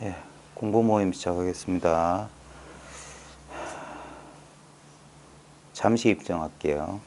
예, 공부 모임 시작하겠습니다. 잠시 입장할게요.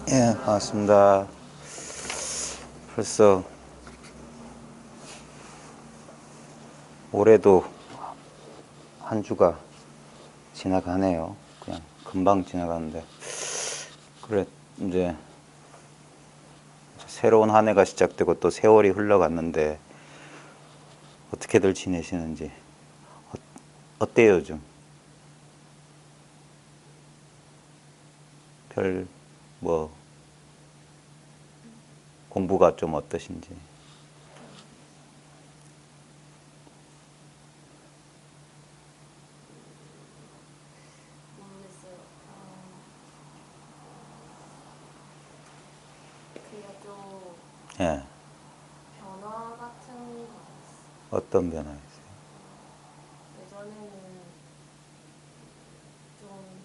예, 반갑습니다. 벌써 올해도 한 주가 지나가네요. 그냥 금방 지나가는데. 그래, 이제 새로운 한 해가 시작되고 또 세월이 흘러갔는데 어떻게들 지내시는지. 어때요, 요즘? 뭐, 공부가 좀 어떠신지. 모르겠어요. 그게 좀 예, 변화 같은 거 있어요. 어떤 변화 있어요? 예전에는 좀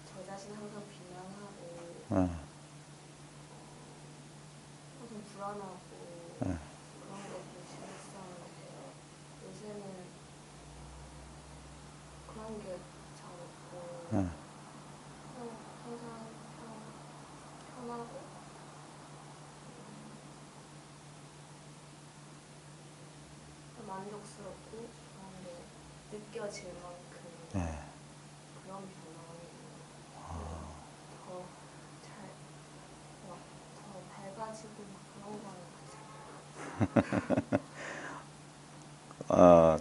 저 자신 항상 비난하고 예, 좀 불안하고 예, 그런 게 좀 심했었는데 요새는 그런 게 잘 없고 예. 그냥 항상 편하고 만족스럽고 그런 게 느껴질 만큼 예. 그런 변화는 더 잘, 더 밝아지고 막 그런 거는 같아요. 어,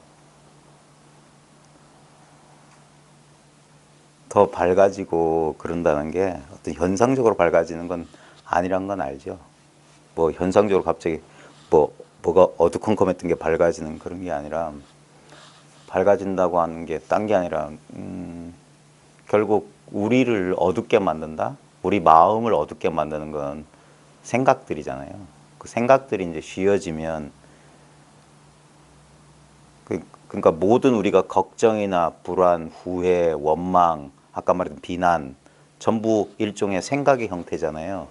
더 밝아지고 그런다는 게 어떤 현상적으로 밝아지는 건 아니란 건 알죠. 뭐 현상적으로 갑자기 뭐가 어두컴컴했던 게 밝아지는 그런 게 아니라 밝아진다고 하는 게 딴 게 아니라 결국 우리를 어둡게 만든다? 우리 마음을 어둡게 만드는 건 생각들이잖아요. 그 생각들이 이제 쉬어지면 그러니까 모든 우리가 걱정이나 불안, 후회, 원망, 아까 말했던 비난 전부 일종의 생각의 형태잖아요.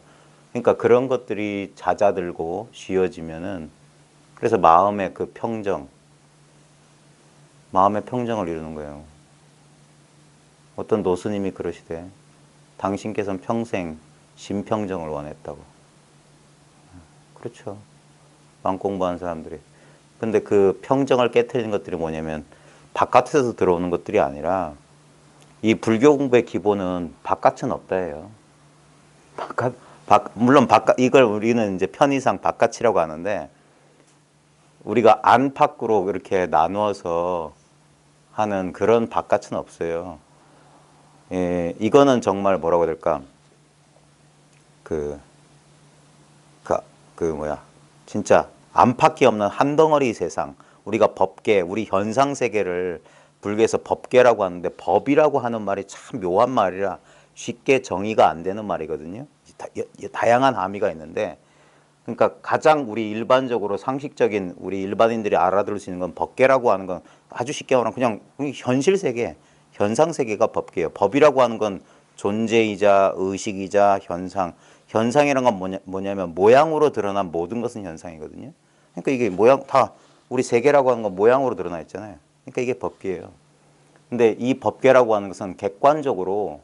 그러니까 그런 것들이 잦아들고 쉬어지면은 그래서 마음의 평정을 이루는 거예요. 어떤 노스님이 그러시대. 당신께서는 평생 심평정을 원했다고. 그렇죠. 마음 공부하는 사람들이. 근데 그 평정을 깨트리는 것들이 뭐냐면 바깥에서 들어오는 것들이 아니라 이 불교 공부의 기본은 바깥은 없다예요. 물론 이걸 우리는 이제 편의상 바깥이라고 하는데 우리가 안팎으로 이렇게 나누어서 하는 그런 바깥은 없어요. 예, 이거는 정말 뭐라고 해야 될까? 그, 그, 뭐야. 진짜 안팎이 없는 한 덩어리 세상. 우리가 법계, 우리 현상 세계를 불교에서 법계라고 하는데 법이라고 하는 말이 참 묘한 말이라 쉽게 정의가 안 되는 말이거든요. 다양한 함의가 있는데 그러니까 가장 우리 일반적으로 상식적인 우리 일반인들이 알아들을 수 있는 건 법계라고 하는 건 아주 쉽게 말하면 그냥 현실 세계, 현상 세계가 법계예요. 법이라고 하는 건 존재이자 의식이자 현상. 현상이란 건 뭐냐면 모양으로 드러난 모든 것은 현상이거든요. 그러니까 이게 모양 다 우리 세계라고 하는 건 모양으로 드러나 있잖아요. 그러니까 이게 법계예요. 근데 이 법계라고 하는 것은 객관적으로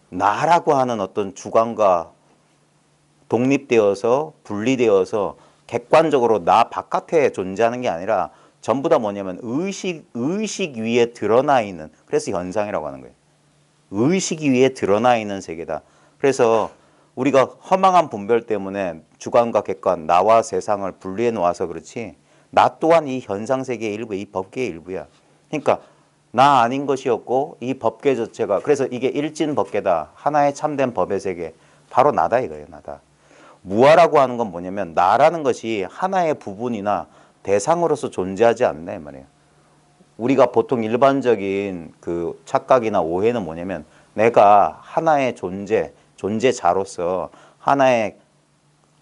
나라고 하는 어떤 주관과 독립되어서 분리되어서 객관적으로 나 바깥에 존재하는 게 아니라 전부 다 뭐냐면 의식 위에 드러나 있는, 그래서 현상이라고 하는 거예요. 의식 위에 드러나 있는 세계다. 그래서 우리가 허망한 분별 때문에 주관과 객관, 나와 세상을 분리해 놓아서 그렇지, 나 또한 이 현상 세계의 일부, 이 법계의 일부야. 그러니까 나 아닌 것이 없고 이 법계 자체가, 그래서 이게 일진법계다. 하나의 참된 법의 세계. 바로 나다 이거예요. 나다. 무아라고 하는 건 뭐냐면 나라는 것이 하나의 부분이나 대상으로서 존재하지 않는다 이 말이에요. 우리가 보통 일반적인 그 착각이나 오해는 뭐냐면 내가 하나의 존재자로서 하나의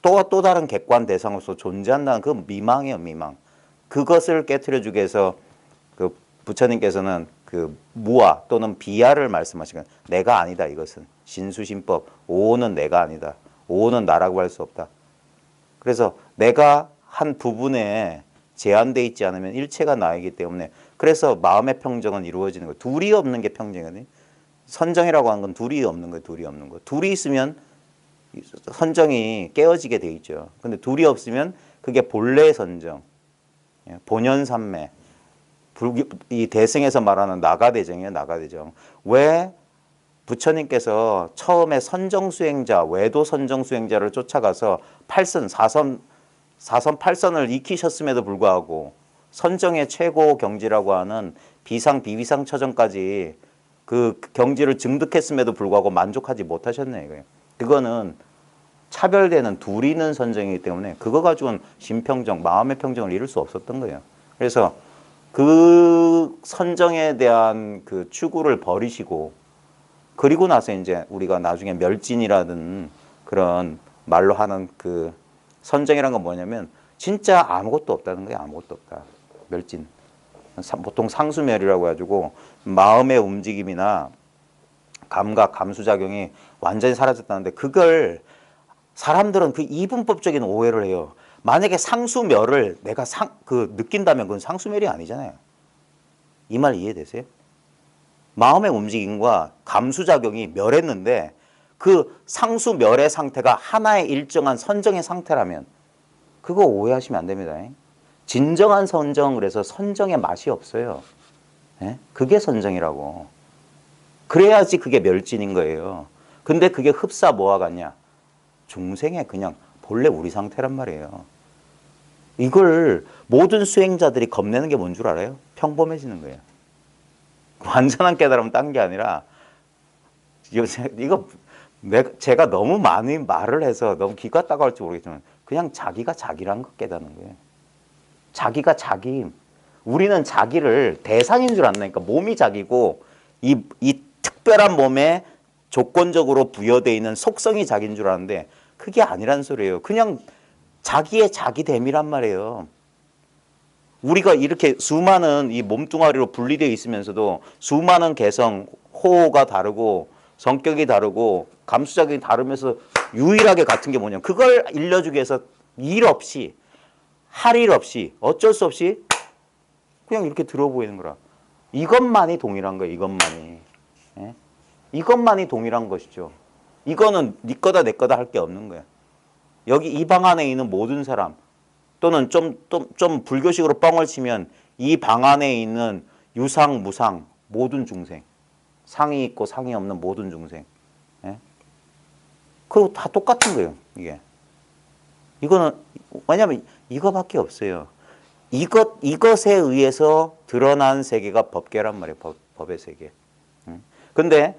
또 다른 객관 대상으로서 존재한다는 그 미망이에요. 미망. 그것을 깨트려 주기 위해서 그 부처님께서는 그 무아 또는 비아를 말씀하시면 내가 아니다 이것은. 신수신법. 오는 내가 아니다. 오는 나라고 할 수 없다. 그래서 내가 한 부분에 제한되어 있지 않으면 일체가 나이기 때문에, 그래서 마음의 평정은 이루어지는 거예요. 둘이 없는 게 평정이거든요. 선정이라고 하는 건 둘이 없는 거예요. 둘이 없는 거. 둘이 있으면 선정이 깨어지게 돼 있죠. 근데 둘이 없으면 그게 본래 선정, 본연삼매, 이 대승에서 말하는 나가대정이에요. 나가대정. 왜 부처님께서 처음에 선정수행자, 외도 선정수행자를 쫓아가서 4선 8선을 익히셨음에도 불구하고 선정의 최고 경지라고 하는 비상, 비비상 처정까지 그 경지를 증득했음에도 불구하고 만족하지 못하셨네 이거예요. 그거는 차별되는 둘이 있는 선정이기 때문에 그거 가지고는 심평정, 마음의 평정을 이룰 수 없었던 거예요. 그래서 그 선정에 대한 그 추구를 버리시고, 그리고 나서 이제 우리가 나중에 멸진이라든 그런 말로 하는 그 선정이란 건 뭐냐면 진짜 아무것도 없다는 거예요. 아무것도 없다. 멸진. 보통 상수멸이라고 해가지고 마음의 움직임이나 감각, 감수작용이 완전히 사라졌다는데, 그걸 사람들은 그 이분법적인 오해를 해요. 만약에 상수멸을 내가 느낀다면 그건 상수멸이 아니잖아요. 이 말 이해되세요? 마음의 움직임과 감수작용이 멸했는데 그 상수멸의 상태가 하나의 일정한 선정의 상태라면 그거 오해하시면 안 됩니다. 진정한 선정, 그래서 선정의 맛이 없어요. 그게 선정이라고. 그래야지 그게 멸진인 거예요. 근데 그게 흡사 뭐와 같냐? 중생의 그냥 본래 우리 상태란 말이에요. 이걸 모든 수행자들이 겁내는 게 뭔 줄 알아요? 평범해지는 거예요. 완전한 깨달음은 딴 게 아니라, 제가 너무 많이 말을 해서 너무 기가 따가울지 모르겠지만 그냥 자기가 자기란 거 깨닫는 거예요. 자기가 자기. 우리는 자기를 대상인 줄 안다니까. 몸이 자기고 이 특별한 몸에 조건적으로 부여되어 있는 속성이 자기인 줄 아는데 그게 아니란 소리예요. 그냥 자기의 자기됨이란 말이에요. 우리가 이렇게 수많은 이 몸뚱아리로 분리되어 있으면서도 수많은 개성, 호가 다르고 성격이 다르고 감수작용이 다르면서 유일하게 같은 게 뭐냐면 그걸 일러주기 위해서 일 없이, 할 일 없이, 어쩔 수 없이 그냥 이렇게 들어 보이는 거라. 이것만이 동일한 거예요. 이것만이. 이것만이 동일한 것이죠. 이거는 네 거다 내 거다 할 게 없는 거야. 여기 이 방 안에 있는 모든 사람, 또는 좀 불교식으로 뻥을 치면 이 방 안에 있는 유상, 무상, 모든 중생, 상이 있고 상이 없는 모든 중생, 그거 다 똑같은 거예요. 이거는 왜냐하면 이거밖에 없어요. 이것에 의해서 드러난 세계가 법계란 말이에요. 법의 세계. 근데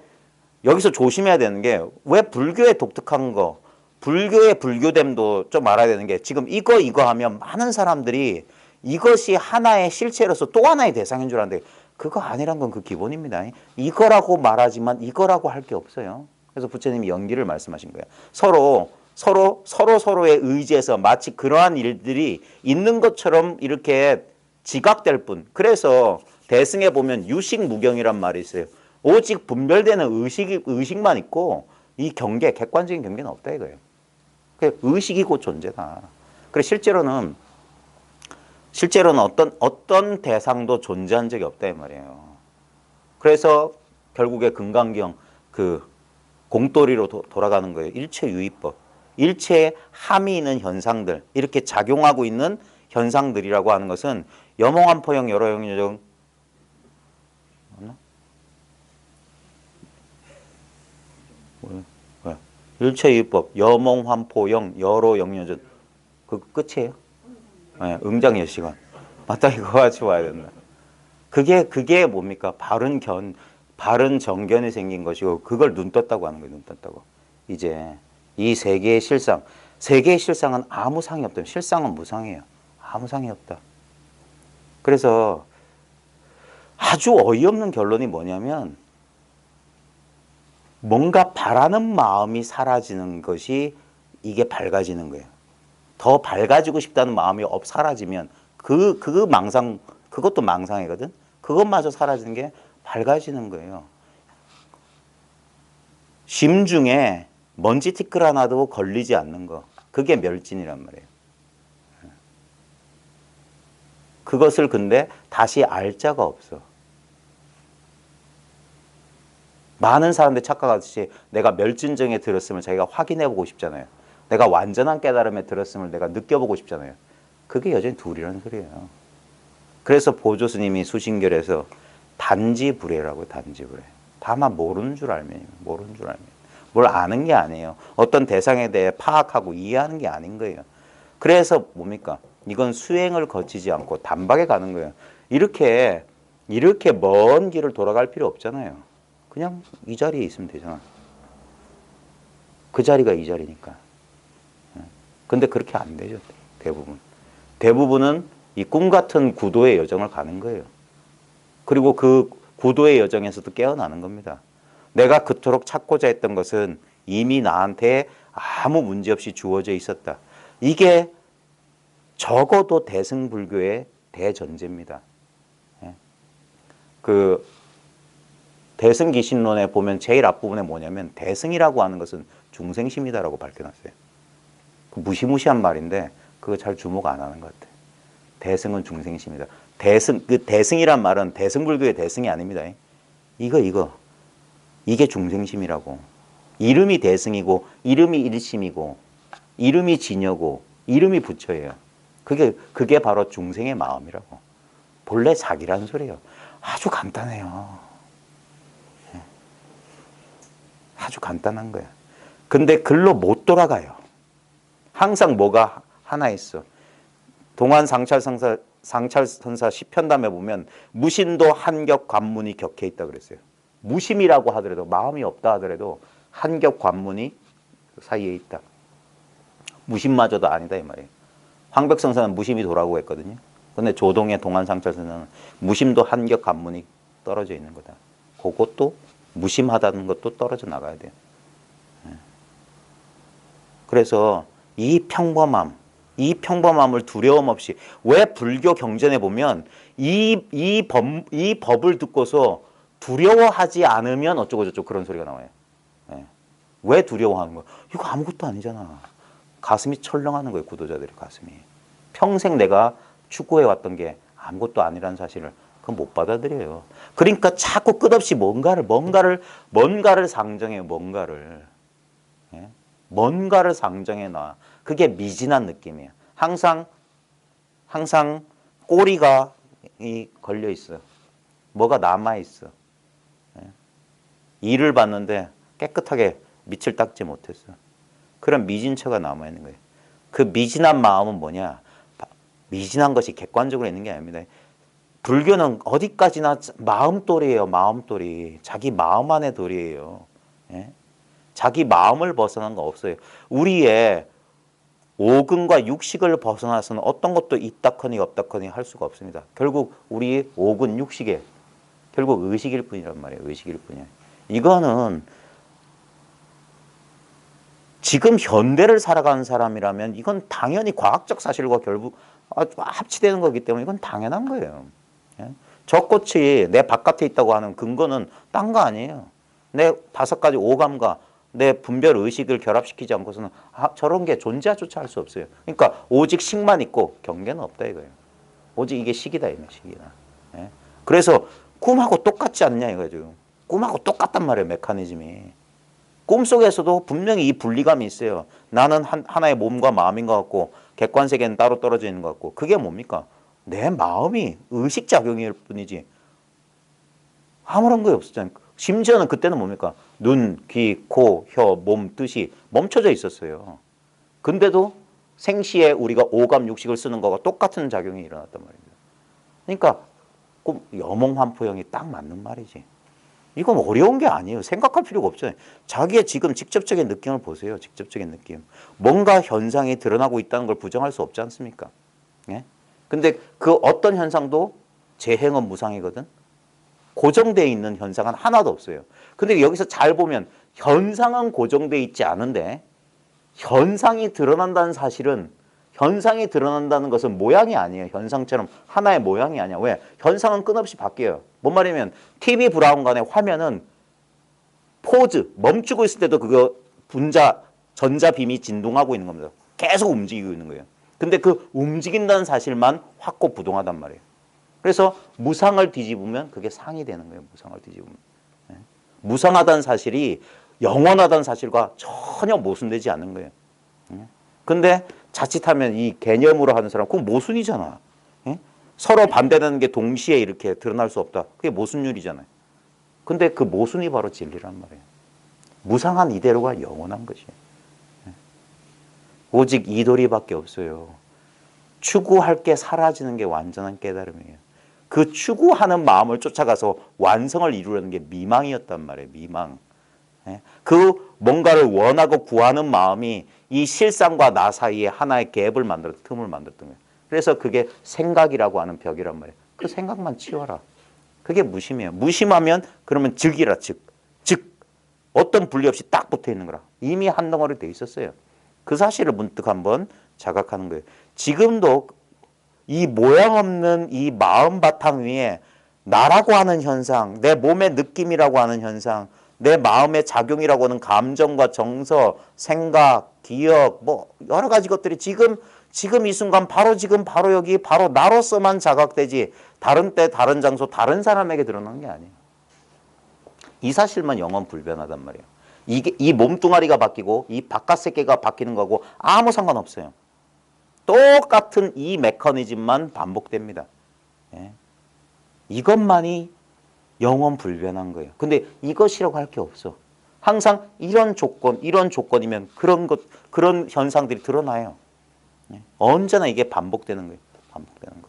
여기서 조심해야 되는 게, 왜 불교의 독특한 거, 불교의 불교됨도 좀 알아야 되는 게, 지금 이거 하면 많은 사람들이 이것이 하나의 실체로서 또 하나의 대상인 줄 아는데 그거 아니란 건 그 기본입니다. 이거라고 말하지만 이거라고 할 게 없어요. 그래서 부처님이 연기를 말씀하신 거예요. 서로의 의지에서 마치 그러한 일들이 있는 것처럼 이렇게 지각될 뿐. 그래서 대승에 보면 유식무경이란 말이 있어요. 오직 분별되는 의식만 있고 이 경계, 객관적인 경계는 없다 이거예요. 의식이 곧 존재다. 그래 실제로는 어떤 대상도 존재한 적이 없다 이 말이에요. 그래서 결국에 금강경 그 공돌이로 돌아가는 거예요. 일체유의법. 일체에 함이 있는 현상들, 이렇게 작용하고 있는 현상들이라고 하는 것은 염홍환포형, 여러영여정 맞나? 뭐야? 일체유의법, 염홍환포형, 여로영여정 그 끝이에요? 네, 응장여시간. 맞다, 이거 가지고 와야 된다. 그게 뭡니까? 바른 정견이 생긴 것이고 그걸 눈 떴다고 하는 거예요. 눈 떴다고. 이제 이 세계의 실상은 아무 상이 없다. 실상은 무상이에요. 아무 상이 없다. 그래서 아주 어이없는 결론이 뭐냐면 뭔가 바라는 마음이 사라지는 것이 이게 밝아지는 거예요. 더 밝아지고 싶다는 마음이 사라지면 그것도 망상이거든. 그것마저 사라지는 게 밝아지는 거예요. 심중에 먼지 티끌 하나도 걸리지 않는 거. 그게 멸진이란 말이에요. 그것을 근데 다시 알 자가 없어. 많은 사람들이 착각하듯이 내가 멸진정에 들었음을 자기가 확인해보고 싶잖아요. 내가 완전한 깨달음에 들었음을 내가 느껴보고 싶잖아요. 그게 여전히 둘이라는 소리예요. 그래서 보조스님이 수신결에서 단지불회라고요. 단지불회. 다만 모르는 줄 알면. 뭘 아는 게 아니에요. 어떤 대상에 대해 파악하고 이해하는 게 아닌 거예요. 그래서 뭡니까? 이건 수행을 거치지 않고 단박에 가는 거예요. 이렇게 먼 길을 돌아갈 필요 없잖아요. 그냥 이 자리에 있으면 되잖아. 그 자리가 이 자리니까. 근데 그렇게 안 되죠. 대부분은 이 꿈 같은 구도의 여정을 가는 거예요. 그리고 그 구도의 여정에서도 깨어나는 겁니다. 내가 그토록 찾고자 했던 것은 이미 나한테 아무 문제 없이 주어져 있었다. 이게 적어도 대승불교의 대전제입니다. 그 대승기신론에 보면 제일 앞부분에 뭐냐면 대승이라고 하는 것은 중생심이다라고 밝혀놨어요. 그 무시무시한 말인데 그거 잘 주목 안 하는 것 같아요. 대승은 중생심이다. 대승이란 말은 대승불교의 대승이 아닙니다. 이게 중생심이라고. 이름이 대승이고 이름이 일심이고 이름이 진여고 이름이 부처예요. 그게 바로 중생의 마음이라고. 본래 자기라는 소리예요. 아주 간단해요. 아주 간단한 거야. 근데 글로 못 돌아가요. 항상 뭐가 하나 있어. 동안 상찰선사 10편담에 보면 무심도 한격 관문이 격해 있다 그랬어요. 무심이라고 하더라도 마음이 없다 하더라도 한격 관문이 사이에 있다. 무심마저도 아니다 이 말이에요. 황백성사는 무심이 도라고 했거든요. 근데 조동의 동안상찰선사는 무심도 한격 관문이 떨어져 있는 거다. 그것도 무심하다는 것도 떨어져 나가야 돼요. 그래서 이 평범함을 두려움 없이, 왜 불교 경전에 보면 이 법을 듣고서 두려워하지 않으면 어쩌고 저쩌고 그런 소리가 나와요. 왜 두려워하는 거야? 이거 아무것도 아니잖아. 가슴이 철렁하는 거예요. 구도자들의 가슴이. 평생 내가 추구해왔던 게 아무것도 아니라는 사실을 그건 못 받아들여요. 그러니까 자꾸 끝없이 뭔가를 상정해요. 뭔가를 상정해 놔. 그게 미진한 느낌이에요. 항상 꼬리가 걸려 있어. 뭐가 남아 있어. 이를 봤는데 깨끗하게 밑을 닦지 못했어. 그런 미진처가 남아 있는 거예요. 그 미진한 마음은 뭐냐? 미진한 것이 객관적으로 있는 게 아닙니다. 불교는 어디까지나 마음돌이에요. 마음돌이. 자기 마음 안의 돌이에요. 자기 마음을 벗어난 거 없어요. 우리의 오근과 육식을 벗어나서는 어떤 것도 있다커니 없다커니 할 수가 없습니다. 결국 우리 오근 육식에 결국 의식일 뿐이란 말이에요. 의식일 뿐이에요. 이거는 지금 현대를 살아가는 사람이라면 이건 당연히 과학적 사실과 결국 합치되는 거기 때문에 이건 당연한 거예요. 저 꽃이 내 바깥에 있다고 하는 근거는 딴 거 아니에요. 내 5가지 오감과 내 분별 의식을 결합시키지 않고서는 저런 게 존재조차 할 수 없어요. 그러니까 오직 식만 있고 경계는 없다 이거예요. 오직 이게 식이다 이거예요. 식이다. 예? 그래서 꿈하고 똑같지 않냐 이거죠. 꿈하고 똑같단 말이에요. 메커니즘이. 꿈속에서도 분명히 이 분리감이 있어요. 나는 하나의 몸과 마음인 것 같고 객관세계는 따로 떨어져 있는 것 같고 그게 뭡니까? 내 마음이 의식작용일 뿐이지 아무런 게 없었잖아요. 심지어는 그때는 뭡니까? 눈, 귀, 코, 혀, 몸, 뜻이 멈춰져 있었어요. 근데도 생시에 우리가 오감, 육식을 쓰는 거가 똑같은 작용이 일어났단 말입니다. 그러니까 꿈, 여몽환포형이 딱 맞는 말이지. 이건 어려운 게 아니에요. 생각할 필요가 없잖아요. 자기의 지금 직접적인 느낌을 보세요. 직접적인 느낌. 뭔가 현상이 드러나고 있다는 걸 부정할 수 없지 않습니까? 예? 근데 그 어떤 현상도 재행은 무상이거든. 고정되어 있는 현상은 하나도 없어요. 근데 여기서 잘 보면 현상은 고정되어 있지 않은데 현상이 드러난다는 사실은 현상이 드러난다는 것은 모양이 아니에요. 현상처럼 하나의 모양이 아니야. 왜? 현상은 끊없이 바뀌어요. 뭔 말이냐면 TV 브라운관의 화면은 포즈, 멈추고 있을 때도 그거 분자, 전자빔이 진동하고 있는 겁니다. 계속 움직이고 있는 거예요. 근데 그 움직인다는 사실만 확고부동하단 말이에요. 그래서 무상을 뒤집으면 그게 상이 되는 거예요. 무상을 뒤집으면. 예. 무상하다는 사실이 영원하다는 사실과 전혀 모순되지 않는 거예요. 예. 근데 자칫하면 이 개념으로 하는 사람 그건 모순이잖아. 예? 서로 반대되는 게 동시에 이렇게 드러날 수 없다. 그게 모순율이잖아요. 근데 그 모순이 바로 진리란 말이에요. 무상한 이대로가 영원한 것이에요. 예. 오직 이 도리밖에 없어요. 추구할 게 사라지는 게 완전한 깨달음이에요. 그 추구하는 마음을 쫓아가서 완성을 이루려는 게 미망이었단 말이에요. 미망. 그 뭔가를 원하고 구하는 마음이 이 실상과 나 사이에 하나의 갭을 만들었던 틈을 만들었던 거예요. 그래서 그게 생각이라고 하는 벽이란 말이에요. 그 생각만 치워라. 그게 무심이에요. 무심하면 그러면 즉이라 즉. 즉 어떤 분리 없이 딱 붙어 있는 거라. 이미 한 덩어리 돼 있었어요. 그 사실을 문득 한번 자각하는 거예요. 지금도 이 모양 없는 이 마음 바탕 위에 나라고 하는 현상, 내 몸의 느낌이라고 하는 현상, 내 마음의 작용이라고 하는 감정과 정서, 생각, 기억, 뭐 여러 가지 것들이 지금 이 순간 바로 지금 바로 여기 바로 나로서만 자각되지 다른 때 다른 장소 다른 사람에게 드러나는 게 아니에요. 이 사실만 영원 불변하단 말이에요. 이게 이 몸뚱아리가 바뀌고 이 바깥 세계가 바뀌는 거고 아무 상관없어요. 똑같은 이 메커니즘만 반복됩니다. 예. 이것만이 영원 불변한 거예요. 근데 이것이라고 할 게 없어. 항상 이런 조건이면 그런 현상들이 드러나요. 예. 언제나 이게 반복되는 거예요. 반복되는 거.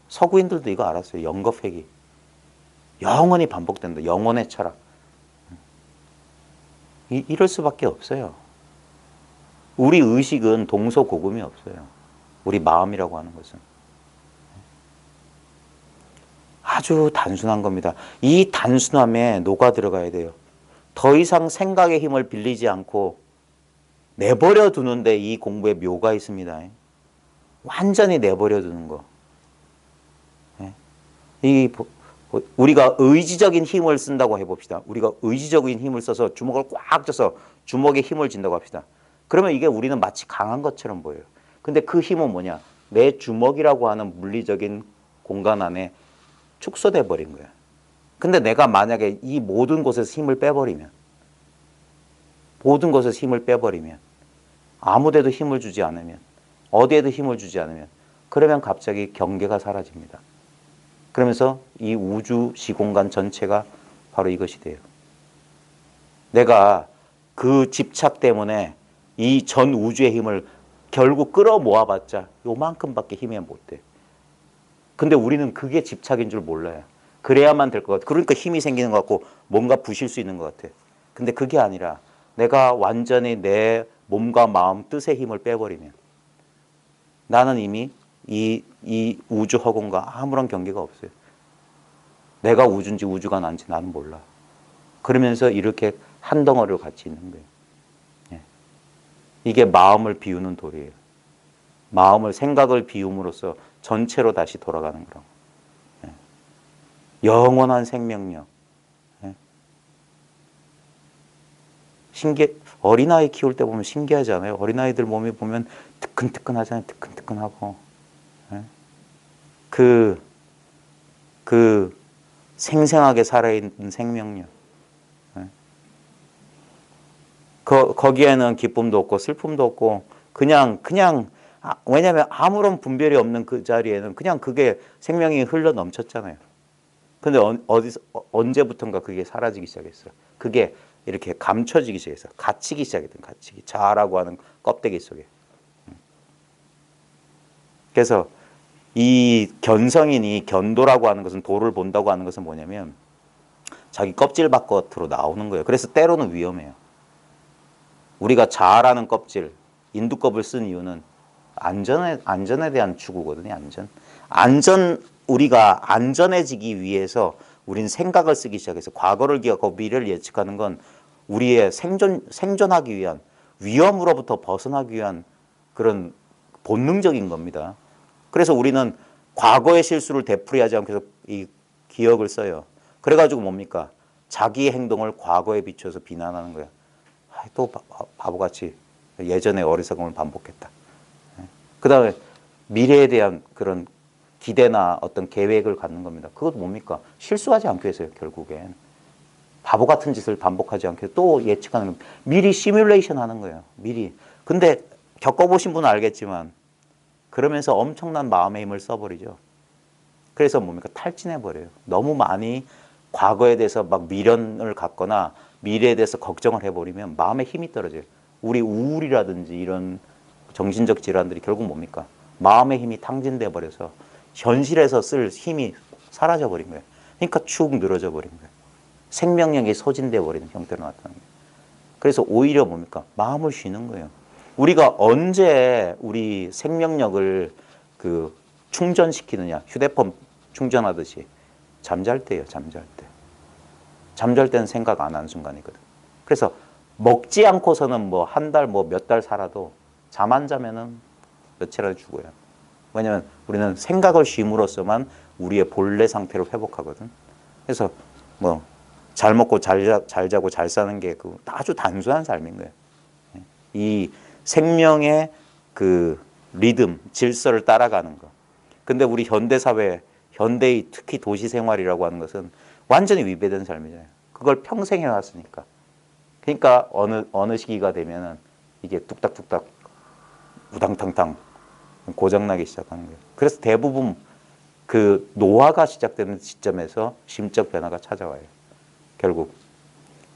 서구인들도 이거 알았어요. 영겁회기. 영원히 반복된다. 영원의 철학. 이럴 수밖에 없어요. 우리 의식은 동서고금이 없어요. 우리 마음이라고 하는 것은. 아주 단순한 겁니다. 이 단순함에 녹아 들어가야 돼요. 더 이상 생각의 힘을 빌리지 않고 내버려 두는데 이 공부에 묘가 있습니다. 완전히 내버려 두는 거. 우리가 의지적인 힘을 쓴다고 해봅시다. 우리가 의지적인 힘을 써서 주먹을 꽉 쥐어서 주먹에 힘을 진다고 합시다. 그러면 이게 우리는 마치 강한 것처럼 보여요. 근데 그 힘은 뭐냐? 내 주먹이라고 하는 물리적인 공간 안에 축소돼 버린 거야. 근데 내가 만약에 이 모든 곳에서 힘을 빼버리면 아무데도 힘을 주지 않으면 어디에도 힘을 주지 않으면 그러면 갑자기 경계가 사라집니다. 그러면서 이 우주 시공간 전체가 바로 이것이 돼요. 내가 그 집착 때문에 이 전 우주의 힘을 결국 끌어모아봤자 요만큼밖에 힘이 못 돼. 근데 우리는 그게 집착인 줄 몰라요. 그래야만 될 것 같아. 그러니까 힘이 생기는 것 같고 뭔가 부실 수 있는 것 같아. 근데 그게 아니라 내가 완전히 내 몸과 마음 뜻의 힘을 빼버리면 나는 이미 이 우주 허공과 아무런 경계가 없어요. 내가 우주인지 우주가 난지 나는 몰라. 그러면서 이렇게 한 덩어리로 같이 있는 거예요. 예. 이게 마음을 비우는 도리예요. 마음을 생각을 비움으로써 전체로 다시 돌아가는 거라고. 예. 영원한 생명력. 예. 어린아이 키울 때 보면 신기하지 않아요? 어린아이들 몸에 보면 뜨끈뜨끈하잖아요. 뜨끈뜨끈하고. 예. 그 생생하게 살아있는 생명력. 예. 거기에는 기쁨도 없고 슬픔도 없고 그냥 왜냐하면 아무런 분별이 없는 그 자리에는 그냥 그게 생명이 흘러 넘쳤잖아요. 근데 언제부턴가 그게 사라지기 시작했어요. 그게 이렇게 감춰지기 시작했어요. 갇히기 시작했던 갇히기. 자아라고 하는 껍데기 속에. 그래서 이 견성인이 견도라고 하는 것은 도를 본다고 하는 것은 뭐냐면 자기 껍질 바깥으로 나오는 거예요. 그래서 때로는 위험해요. 우리가 자아라는 껍질, 인두껍을 쓴 이유는 안전에 대한 추구거든요. 우리가 안전해지기 위해서 우리는 생각을 쓰기 시작해서 과거를 기억하고 미래를 예측하는 건 우리의 생존하기 위한 위험으로부터 벗어나기 위한 그런 본능적인 겁니다. 그래서 우리는 과거의 실수를 되풀이하지 않고 계속 이 기억을 써요. 그래가지고 뭡니까? 자기의 행동을 과거에 비춰서 비난하는 거야. 또 바보같이 예전의 어리석음을 반복했다. 그 다음에 미래에 대한 그런 기대나 어떤 계획을 갖는 겁니다. 그것도 뭡니까? 실수하지 않기 위해서요, 결국엔. 바보 같은 짓을 반복하지 않게 또 예측하는 겁니다. 미리 시뮬레이션 하는 거예요. 미리. 근데 겪어보신 분은 알겠지만 그러면서 엄청난 마음의 힘을 써버리죠. 그래서 뭡니까? 탈진해버려요. 너무 많이 과거에 대해서 막 미련을 갖거나 미래에 대해서 걱정을 해버리면 마음의 힘이 떨어져요. 우리 우울이라든지 이런 정신적 질환들이 결국 뭡니까? 마음의 힘이 탕진돼 버려서 현실에서 쓸 힘이 사라져 버린 거예요. 그러니까 축 늘어져 버린 거예요. 생명력이 소진돼 버리는 형태로 나타나는 거예요. 그래서 오히려 뭡니까? 마음을 쉬는 거예요. 우리가 언제 우리 생명력을 충전시키느냐? 휴대폰 충전하듯이 잠잘 때예요. 잠잘 때. 잠잘 때는 생각 안 하는 순간이거든. 그래서 먹지 않고서는 뭐 한 달, 뭐 몇 달 살아도 잠 안 자면은 며칠 안에 죽어요. 왜냐하면 우리는 생각을 쉼으로써만 우리의 본래 상태를 회복하거든. 그래서 뭐 잘 먹고 잘 자고 잘 사는 게 아주 단순한 삶인 거예요. 이 생명의 그 리듬, 질서를 따라가는 거. 근데 우리 현대사회, 현대의 특히 도시 생활이라고 하는 것은 완전히 위배된 삶이잖아요. 그걸 평생 해왔으니까. 그러니까 어느 시기가 되면은 이게 뚝딱뚝딱 우당탕탕 고장나기 시작하는 거예요. 그래서 대부분 그 노화가 시작되는 시점에서 심적 변화가 찾아와요. 결국.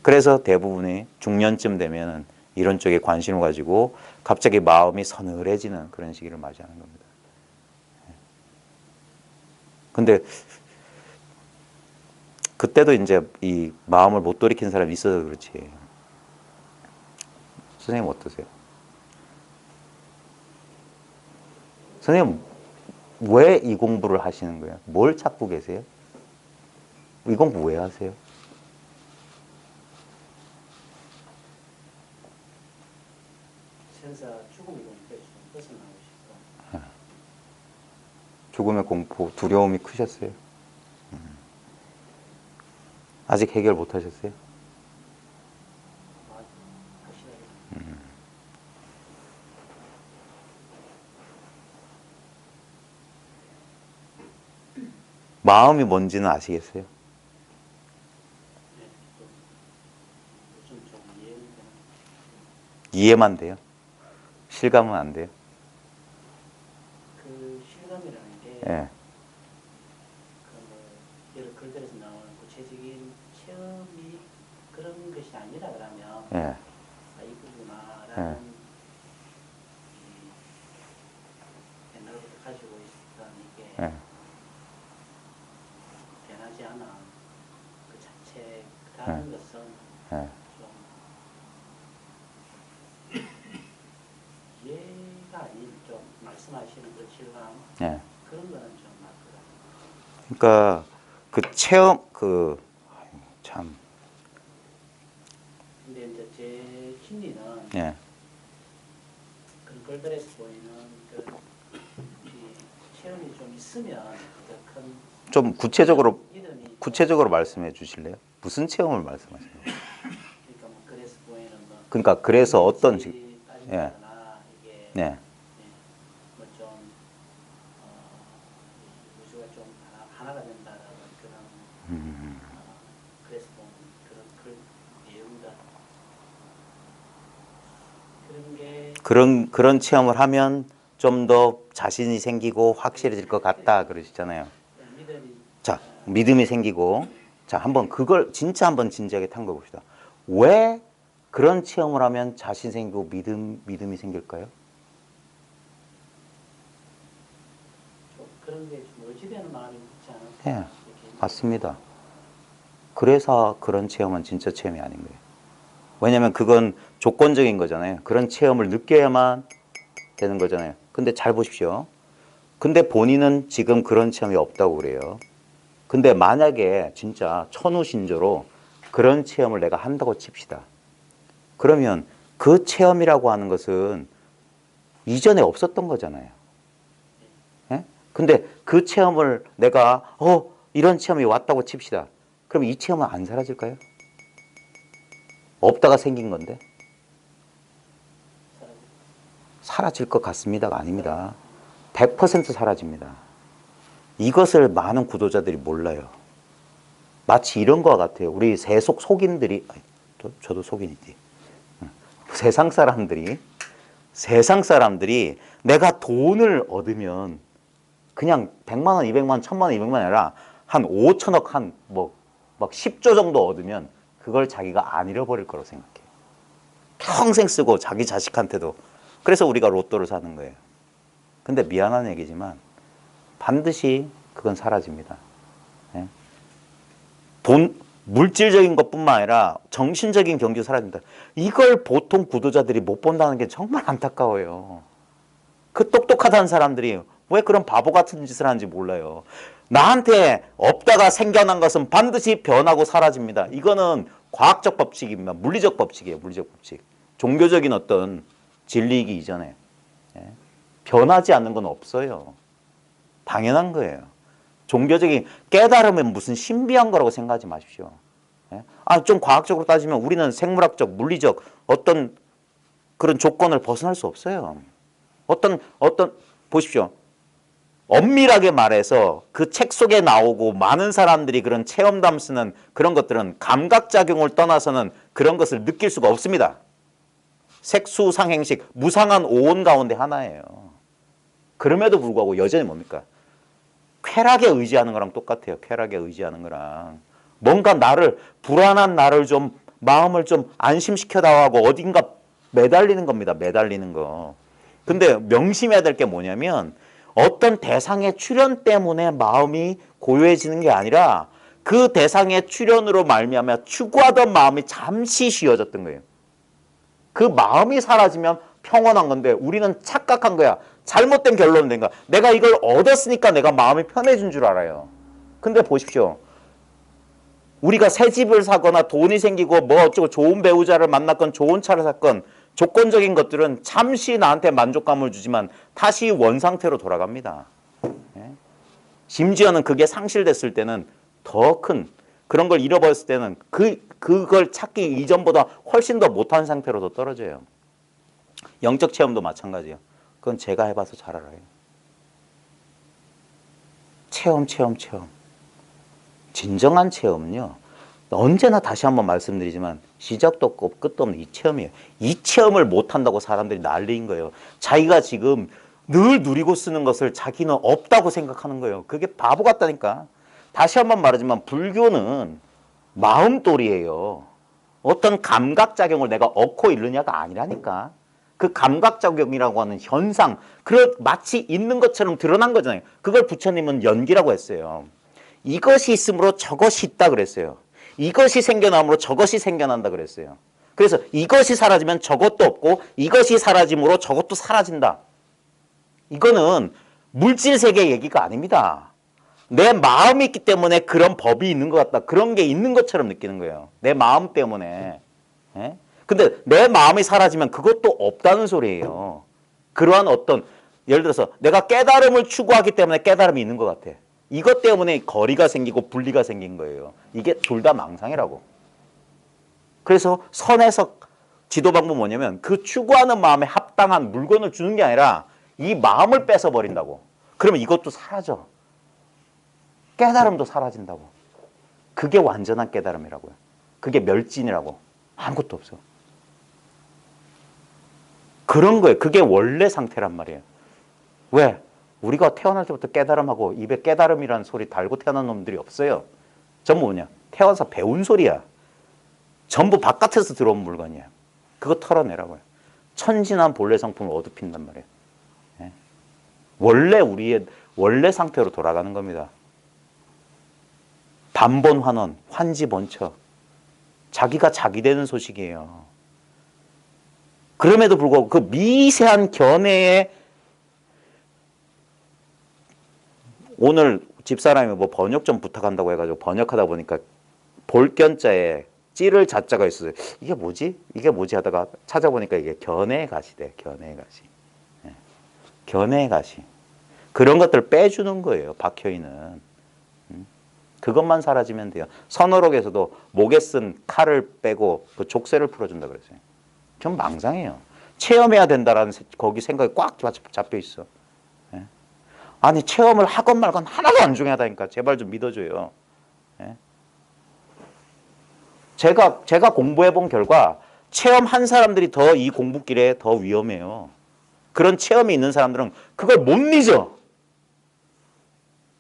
그래서 대부분이 중년쯤 되면은 이런 쪽에 관심을 가지고 갑자기 마음이 서늘해지는 그런 시기를 맞이하는 겁니다. 근데 그때도 이제 이 마음을 못 돌이킨 사람이 있어서 그렇지. 선생님 어떠세요? 선생님 왜 이 공부를 하시는 거예요? 뭘 찾고 계세요? 이 공부 왜 하세요? 생사 죽음의 공포에서 좀 벗어나고 싶어. 죽음의 공포, 두려움이 크셨어요? 아직 해결 못 하셨어요? 확실하게. 마음이 뭔지는 아시겠어요? 네, 좀 이해는 되는. 이해만 돼요? 실감은 안 돼요? 그 실감이라는 게 예. 여러 글들에서 나오는 구체적인 체험이 그런 것이 아니라 그러면 예. 아 이거구나라는 옛날부터 가지고 있었던 이게 예. 변하지 않아 그 자체라는 것은 예. 좀 이해가 아닌 좀 말씀하시는 그 실감 예. 그런 거는 좀 맞더라고요. 그러니까 그 체험 참 근데 이제 제 심리는 예. 그런 글들에서 보이는 이 체험이 좀 있으면 큰 좀 구체적으로 구체적으로 말씀해 주실래요? 무슨 체험을 말씀하시는 거예요? 그러니까 뭐 그래서 보이는 뭐 그러니까 그래서 어떤 식? 따진다거나 이게 네. 뭐좀 우주가 좀 하나가 된다라는 그런 그래서 보면 그런 그 내용들 그런 게 그런 체험을 하면 좀 더 자신이 생기고 확실해질 것 같다 그러시잖아요. 믿음이 자, 믿음이 생기고 자, 한번 그걸 진짜 한번 진지하게 탐구해 봅시다. 왜 그런 체험을 하면 자신 생기고 믿음이 생길까요? 좀 그런 게 좀 의지되는 마음이 있지 않을까? 예, 이렇게 맞습니다. 그래서 그런 체험은 진짜 체험이 아닌 거예요. 왜냐하면 그건 조건적인 거잖아요. 그런 체험을 느껴야만 되는 거잖아요. 근데 잘 보십시오. 근데 본인은 지금 그런 체험이 없다고 그래요. 근데 만약에 진짜 천우신조로 그런 체험을 내가 한다고 칩시다. 그러면 그 체험이라고 하는 것은 이전에 없었던 거잖아요. 예? 근데 그 체험을 내가 이런 체험이 왔다고 칩시다. 그럼 이 체험은 안 사라질까요? 없다가 생긴 건데 사라질 것 같습니다가 아닙니다. 100% 사라집니다. 이것을 많은 구도자들이 몰라요. 마치 이런 것 같아요. 우리 속인들이 저도 속인이지. 세상 사람들이 내가 돈을 얻으면 그냥 100만 원, 200만 원, 1000만 원, 200만 원 아니라 한 5천억 막 10조 정도 얻으면 그걸 자기가 안 잃어버릴 거라고 생각해요. 평생 쓰고 자기 자식한테도. 그래서 우리가 로또를 사는 거예요. 근데 미안한 얘기지만 반드시 그건 사라집니다. 예? 물질적인 것뿐만 아니라 정신적인 경지도 사라집니다. 이걸 보통 구도자들이 못 본다는 게 정말 안타까워요. 그 똑똑하다는 사람들이 왜 그런 바보 같은 짓을 하는지 몰라요. 나한테 없다가 생겨난 것은 반드시 변하고 사라집니다. 이거는 과학적 법칙입니다. 물리적 법칙이에요. 물리적 법칙. 종교적인 어떤 진리이기 이전에. 예? 변하지 않는 건 없어요. 당연한 거예요. 종교적인 깨달음은 무슨 신비한 거라고 생각하지 마십시오. 예? 좀 과학적으로 따지면 우리는 생물학적, 물리적 어떤 그런 조건을 벗어날 수 없어요. 보십시오. 엄밀하게 말해서 그 책 속에 나오고 많은 사람들이 그런 체험담 쓰는 그런 것들은 감각작용을 떠나서는 그런 것을 느낄 수가 없습니다. 색수상행식, 무상한 오온 가운데 하나예요. 그럼에도 불구하고 여전히 뭡니까? 쾌락에 의지하는 거랑 똑같아요. 쾌락에 의지하는 거랑. 뭔가 불안한 나를 좀, 마음을 좀 안심시켜달라고 하고 어딘가 매달리는 겁니다. 매달리는 거. 근데 명심해야 될 게 뭐냐면 어떤 대상의 출현 때문에 마음이 고요해지는 게 아니라 그 대상의 출현으로 말미암아 추구하던 마음이 잠시 쉬어졌던 거예요. 그 마음이 사라지면 평온한 건데 우리는 착각한 거야. 잘못된 결론은 된 거야. 내가 이걸 얻었으니까 내가 마음이 편해진 줄 알아요. 근데 보십시오. 우리가 새 집을 사거나 돈이 생기고 뭐 어쩌고 좋은 배우자를 만났건 좋은 차를 샀건 조건적인 것들은 잠시 나한테 만족감을 주지만 다시 원상태로 돌아갑니다. 예? 심지어는 그게 상실됐을 때는 더 큰 그런 걸 잃어버렸을 때는 그걸 찾기 이전보다 훨씬 더 못한 상태로 더 떨어져요. 영적 체험도 마찬가지예요. 그건 제가 해봐서 잘 알아요. 체험. 진정한 체험은요. 언제나 다시 한번 말씀드리지만 시작도 없고 끝도 없는 이 체험이에요. 이 체험을 못한다고 사람들이 난리인 거예요. 자기가 지금 늘 누리고 쓰는 것을 자기는 없다고 생각하는 거예요. 그게 바보 같다니까. 다시 한번 말하지만 불교는 마음돌이에요. 어떤 감각작용을 내가 얻고 이르냐가 아니라니까. 그 감각작용이라고 하는 현상, 마치 있는 것처럼 드러난 거잖아요. 그걸 부처님은 연기라고 했어요. 이것이 있으므로 저것이 있다 그랬어요. 이것이 생겨남으로 저것이 생겨난다 그랬어요. 그래서 이것이 사라지면 저것도 없고 이것이 사라짐으로 저것도 사라진다. 이거는 물질 세계 얘기가 아닙니다. 내 마음이 있기 때문에 그런 법이 있는 것 같다. 그런 게 있는 것처럼 느끼는 거예요. 내 마음 때문에. 예? 근데 내 마음이 사라지면 그것도 없다는 소리예요. 그러한 예를 들어서 내가 깨달음을 추구하기 때문에 깨달음이 있는 것 같아. 이것 때문에 거리가 생기고 분리가 생긴 거예요. 이게 둘 다 망상이라고. 그래서 선에서 지도 방법 뭐냐면 그 추구하는 마음에 합당한 물건을 주는 게 아니라 이 마음을 뺏어버린다고. 그러면 이것도 사라져. 깨달음도 사라진다고. 그게 완전한 깨달음이라고요. 그게 멸진이라고. 아무것도 없어. 그런 거예요. 그게 원래 상태란 말이에요. 왜? 우리가 태어날 때부터 깨달음하고 입에 깨달음이라는 소리 달고 태어난 놈들이 없어요. 전부 뭐냐? 태어나서 배운 소리야. 전부 바깥에서 들어온 물건이야. 그거 털어내라고요. 천진한 본래 성품을 어둡힌단 말이에요. 예? 원래 우리의 원래 상태로 돌아가는 겁니다. 반본환원, 환지본처. 자기가 자기 되는 소식이에요. 그럼에도 불구하고 그 미세한 견해에 오늘 집사람이 뭐 번역 좀 부탁한다고 해가지고 번역하다 보니까 볼견자에 찌를 자자가 있어요. 이게 뭐지? 이게 뭐지? 하다가 찾아보니까 이게 견해의 가시대. 견해의 가시. 예. 견해의 가시. 그런 것들 빼주는 거예요. 박혀있는. 그것만 사라지면 돼요. 선어록에서도 목에 쓴 칼을 빼고 그 족쇄를 풀어준다 그랬어요. 전 망상이에요. 체험해야 된다라는 거기 생각이 꽉 잡혀 있어. 예? 아니 체험을 하건 말건 하나도 안 중요하다니까. 제발 좀 믿어줘요. 예? 제가 공부해본 결과 체험한 사람들이 더 이 공부길에 더 위험해요. 그런 체험이 있는 사람들은 그걸 못 잊어.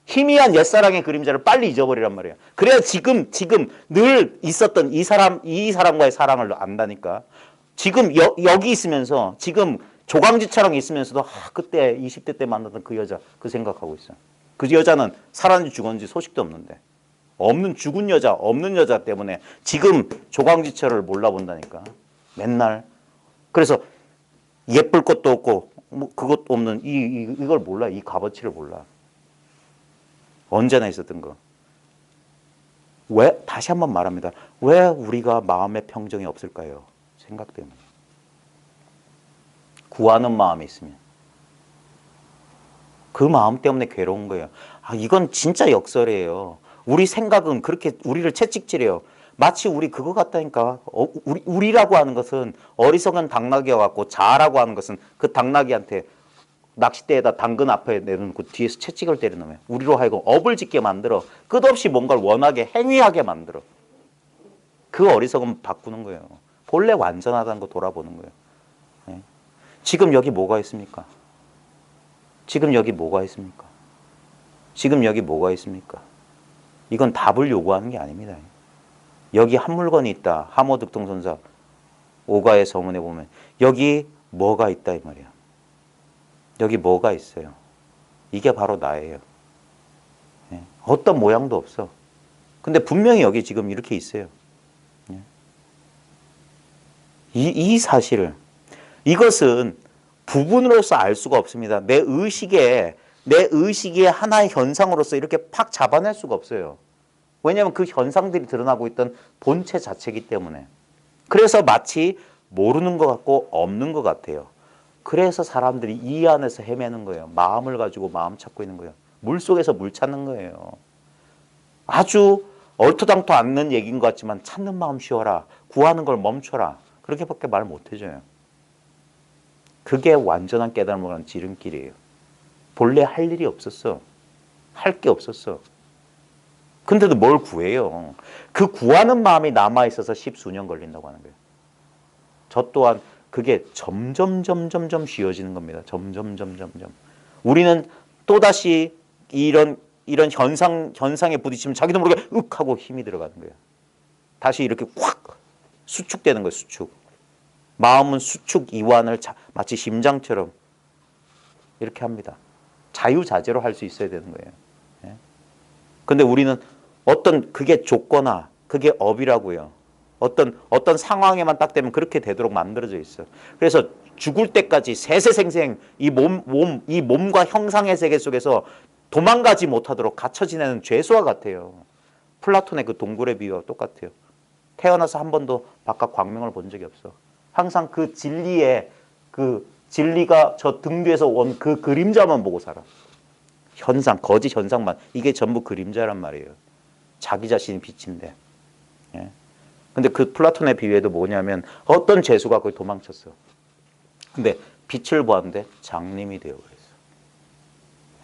희미한 옛사랑의 그림자를 빨리 잊어버리란 말이에요. 그래야 지금 늘 있었던 이 사람과의 사랑을 안다니까. 지금 여기 있으면서 지금 조강지처럼 있으면서도 그때 20대 때 만났던 그 여자 그 생각하고 있어. 그 여자는 살았는지 죽었는지 소식도 없는데. 죽은 여자, 없는 여자 때문에 지금 조강지처를 몰라본다니까. 맨날. 그래서 예쁠 것도 없고 뭐 그것도 없는 이걸 몰라. 이 값어치를 몰라. 언제나 있었던 거. 왜? 다시 한번 말합니다. 왜 우리가 마음의 평정이 없을까요? 생각 때문에. 구하는 마음이 있으면. 그 마음 때문에 괴로운 거예요. 이건 진짜 역설이에요. 우리 생각은 그렇게 우리를 채찍질해요. 마치 우리 그거 같다니까. 우리라고 하는 것은 어리석은 당나귀와 같고 자아라고 하는 것은 그 당나귀한테 낚싯대에다 당근 앞에 내놓고 뒤에서 채찍을 때리는 거예요. 우리로 하여금 업을 짓게 만들어. 끝없이 뭔가를 원하게 행위하게 만들어. 그 어리석음 바꾸는 거예요. 본래 완전하다는 거 돌아보는 거예요. 네. 지금 여기 뭐가 있습니까? 지금 여기 뭐가 있습니까? 지금 여기 뭐가 있습니까? 이건 답을 요구하는 게 아닙니다. 여기 한 물건이 있다. 하모득동선사 오가의 서문에 보면 여기 뭐가 있다 이 말이야. 여기 뭐가 있어요? 이게 바로 나예요. 네. 어떤 모양도 없어. 근데 분명히 여기 지금 이렇게 있어요. 네. 이 사실을 이것은 부분으로서 알 수가 없습니다. 내 의식의 하나의 현상으로서 이렇게 팍 잡아낼 수가 없어요. 왜냐하면 그 현상들이 드러나고 있던 본체 자체이기 때문에. 그래서 마치 모르는 것 같고 없는 것 같아요. 그래서 사람들이 이 안에서 헤매는 거예요. 마음을 가지고 마음 찾고 있는 거예요. 물속에서 물 찾는 거예요. 아주 얼토당토 않는 얘기인 것 같지만 찾는 마음 쉬어라. 구하는 걸 멈춰라. 그렇게밖에 말 못 해줘요. 그게 완전한 깨달음을 하는 지름길이에요. 본래 할 일이 없었어. 할 게 없었어. 근데도 뭘 구해요. 그 구하는 마음이 남아있어서 10수년 걸린다고 하는 거예요. 저 또한 그게 점점 쉬워지는 겁니다. 점점. 우리는 또다시 이런 현상에 부딪히면 자기도 모르게 윽 하고 힘이 들어가는 거예요. 다시 이렇게 확 수축되는 거예요. 수축. 마음은 수축 이완을 마치 심장처럼 이렇게 합니다. 자유자재로 할 수 있어야 되는 거예요. 예? 근데 우리는 그게 조거나 그게 업이라고요. 어떤 상황에만 딱 되면 그렇게 되도록 만들어져 있어. 그래서 죽을 때까지 세세생생 이 몸과 형상의 세계 속에서 도망가지 못하도록 갇혀 지내는 죄수와 같아요. 플라톤의 그 동굴의 비유와 똑같아요. 태어나서 한 번도 바깥 광명을 본 적이 없어. 항상 그 진리가 저 등 뒤에서 온 그 그림자만 보고 살아. 현상, 거짓 현상만, 이게 전부 그림자란 말이에요. 자기 자신이 빛인데. 예. 근데 그 플라톤의 비유에도 뭐냐면 어떤 죄수가 거기 도망쳤어. 근데 빛을 보았는데 장님이 되어 그랬어.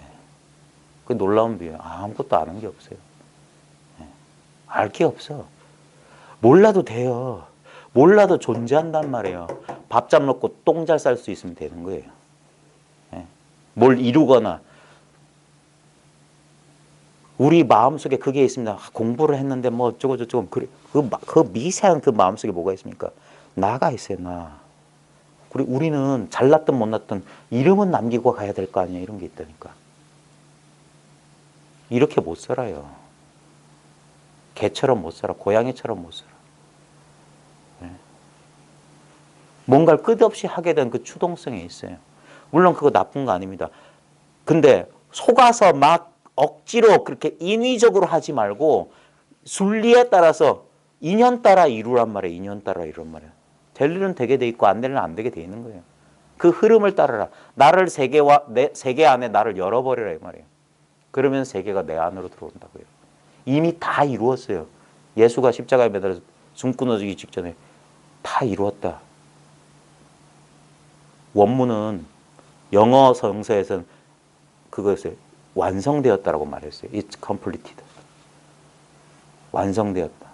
예. 그 놀라운 비유예요. 아무것도 아는 게 없어요. 예. 알 게 없어. 몰라도 돼요. 몰라도 존재한단 말이에요. 밥 잘 먹고 똥 잘 쌀 수 있으면 되는 거예요. 예. 뭘 이루거나 우리 마음속에 그게 있습니다. 공부를 했는데 뭐 어쩌고 저쩌고 그 미세한 그 마음속에 뭐가 있습니까? 나가 있어요. 나. 우리는 잘났든 못났든 이름은 남기고 가야 될 거 아니에요. 이런 게 있다니까. 이렇게 못 살아요. 개처럼 못 살아. 고양이처럼 못 살아. 네. 뭔가를 끝없이 하게 된 그 추동성이 있어요. 물론 그거 나쁜 거 아닙니다. 근데 속아서 막 억지로 그렇게 인위적으로 하지 말고 순리에 따라서 인연 따라 이루란 말이에요. 인연 따라 이루란 말이에요. 될 일은 되게 돼 있고 안 될 일은 안 되게 돼 있는 거예요. 그 흐름을 따라라. 나를 세계 안에 나를 열어버리라 이 말이에요. 그러면 세계가 내 안으로 들어온다고요. 이미 다 이루었어요. 예수가 십자가에 매달려서 숨 끊어지기 직전에 다 이루었다. 원문은 영어 성서에서는 그것을 완성되었다라고 말했어요. It's completed. 완성되었다.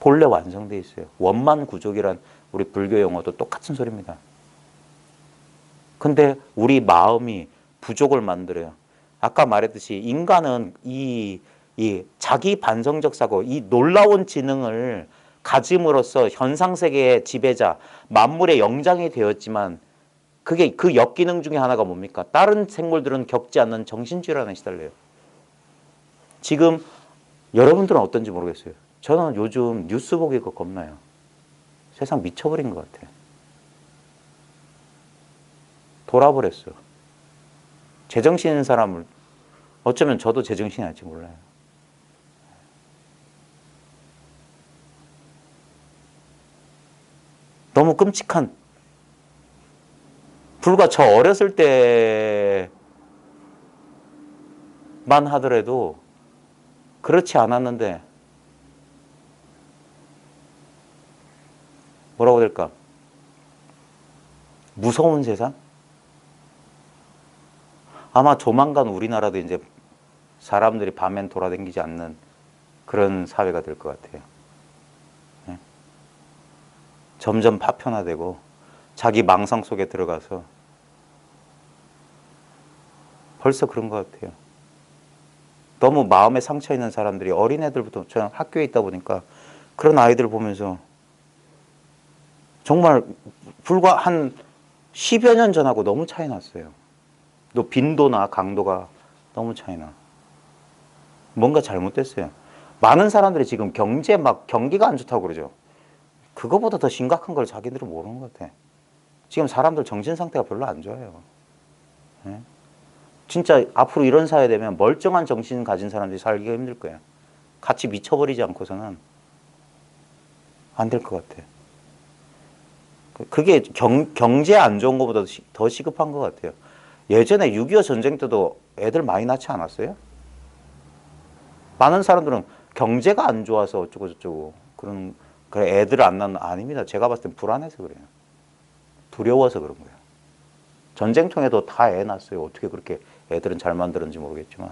본래 완성되어 있어요. 원만 구족이란 우리 불교 용어도 똑같은 소리입니다. 근데 우리 마음이 부족을 만들어요. 아까 말했듯이 인간은 이 자기 반성적 사고, 이 놀라운 지능을 가짐으로써 현상세계의 지배자, 만물의 영장이 되었지만 그게 그 역기능 중에 하나가 뭡니까? 다른 생물들은 겪지 않는 정신질환에 시달려요. 지금 여러분들은 어떤지 모르겠어요. 저는 요즘 뉴스 보기가 겁나요. 세상 미쳐버린 것 같아요. 돌아버렸어. 제정신 있는 사람을 어쩌면 저도 제정신이 아닐지 몰라요. 너무 끔찍한 불과 저 어렸을 때만 하더라도 그렇지 않았는데 뭐라고 될까? 무서운 세상? 아마 조만간 우리나라도 이제 사람들이 밤엔 돌아다니지 않는 그런 사회가 될 것 같아요. 네? 점점 파편화되고 자기 망상 속에 들어가서 벌써 그런 것 같아요. 너무 마음에 상처 있는 사람들이 어린애들부터 저는 학교에 있다 보니까 그런 아이들 보면서 정말 불과 한 10여 년 전하고 너무 차이 났어요. 또 빈도나 강도가 너무 차이 나. 뭔가 잘못됐어요. 많은 사람들이 지금 경기가 안 좋다고 그러죠. 그거보다 더 심각한 걸 자기들은 모르는 것 같아. 지금 사람들 정신 상태가 별로 안 좋아요. 네? 진짜 앞으로 이런 사회 되면 멀쩡한 정신 가진 사람들이 살기가 힘들 거예요. 같이 미쳐버리지 않고서는 안 될 것 같아요. 그게 경제 안 좋은 것보다 더 시급한 것 같아요. 예전에 6.25 전쟁 때도 애들 많이 낳지 않았어요? 많은 사람들은 경제가 안 좋아서 어쩌고저쩌고 그래 애들 안 낳는 아닙니다. 제가 봤을 땐 불안해서 그래요. 두려워서 그런 거예요. 전쟁통에도 다 애 낳았어요. 어떻게 그렇게 애들은 잘 만들었는지 모르겠지만.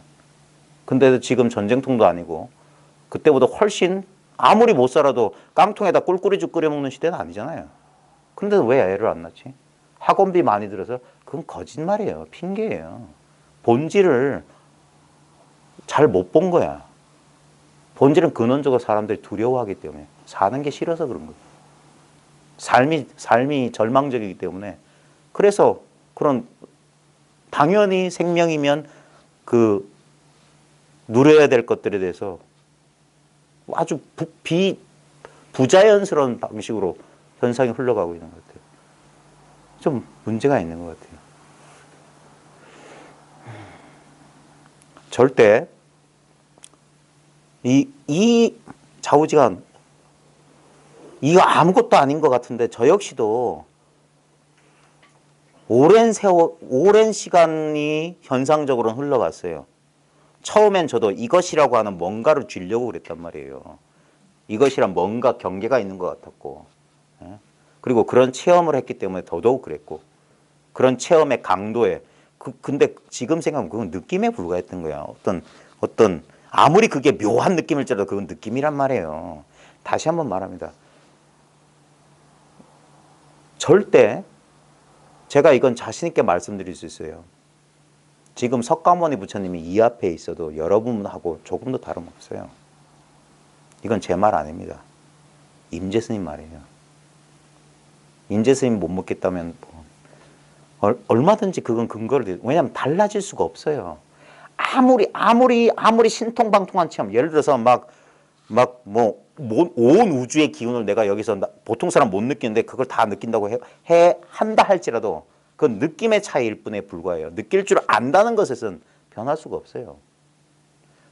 근데 지금 전쟁통도 아니고 그때보다 훨씬 아무리 못 살아도 깡통에다 꿀꿀이죽 끓여 먹는 시대는 아니잖아요. 근데 왜 애를 안 낳지? 학원비 많이 들어서 그건 거짓말이에요. 핑계예요. 본질을 잘 못 본 거야. 본질은 근원적으로 사람들이 두려워하기 때문에 사는 게 싫어서 그런 거예요. 삶이 절망적이기 때문에 그래서 그런 당연히 생명이면 그 누려야 될 것들에 대해서 아주 부자연스러운 방식으로 현상이 흘러가고 있는 것 같아요. 좀 문제가 있는 것 같아요. 절대 이 좌우지간 이거 아무것도 아닌 것 같은데 저 역시도 오랜 시간이 현상적으로 흘러갔어요. 처음엔 저도 이것이라고 하는 뭔가를 쥐려고 그랬단 말이에요. 이것이란 뭔가 경계가 있는 것 같았고, 예? 그리고 그런 체험을 했기 때문에 더더욱 그랬고, 그런 체험의 강도에 근데 지금 생각하면 그건 느낌에 불과했던 거야. 어떤 아무리 그게 묘한 느낌일지라도 그건 느낌이란 말이에요. 다시 한번 말합니다. 절대 제가 이건 자신 있게 말씀드릴 수 있어요. 지금 석가모니 부처님이 이 앞에 있어도 여러분하고 조금도 다름없어요. 이건 제 말 아닙니다. 임재 스님 말이에요. 임재 스님 못 먹겠다면 얼마든지 그건 근거를 왜냐하면 달라질 수가 없어요. 아무리 신통방통한 체험, 예를 들어서 온 우주의 기운을 내가 여기서 보통 사람 못 느끼는데 그걸 다 느낀다고 한다 할지라도 그건 느낌의 차이일 뿐에 불과해요. 느낄 줄 안다는 것에선 변할 수가 없어요.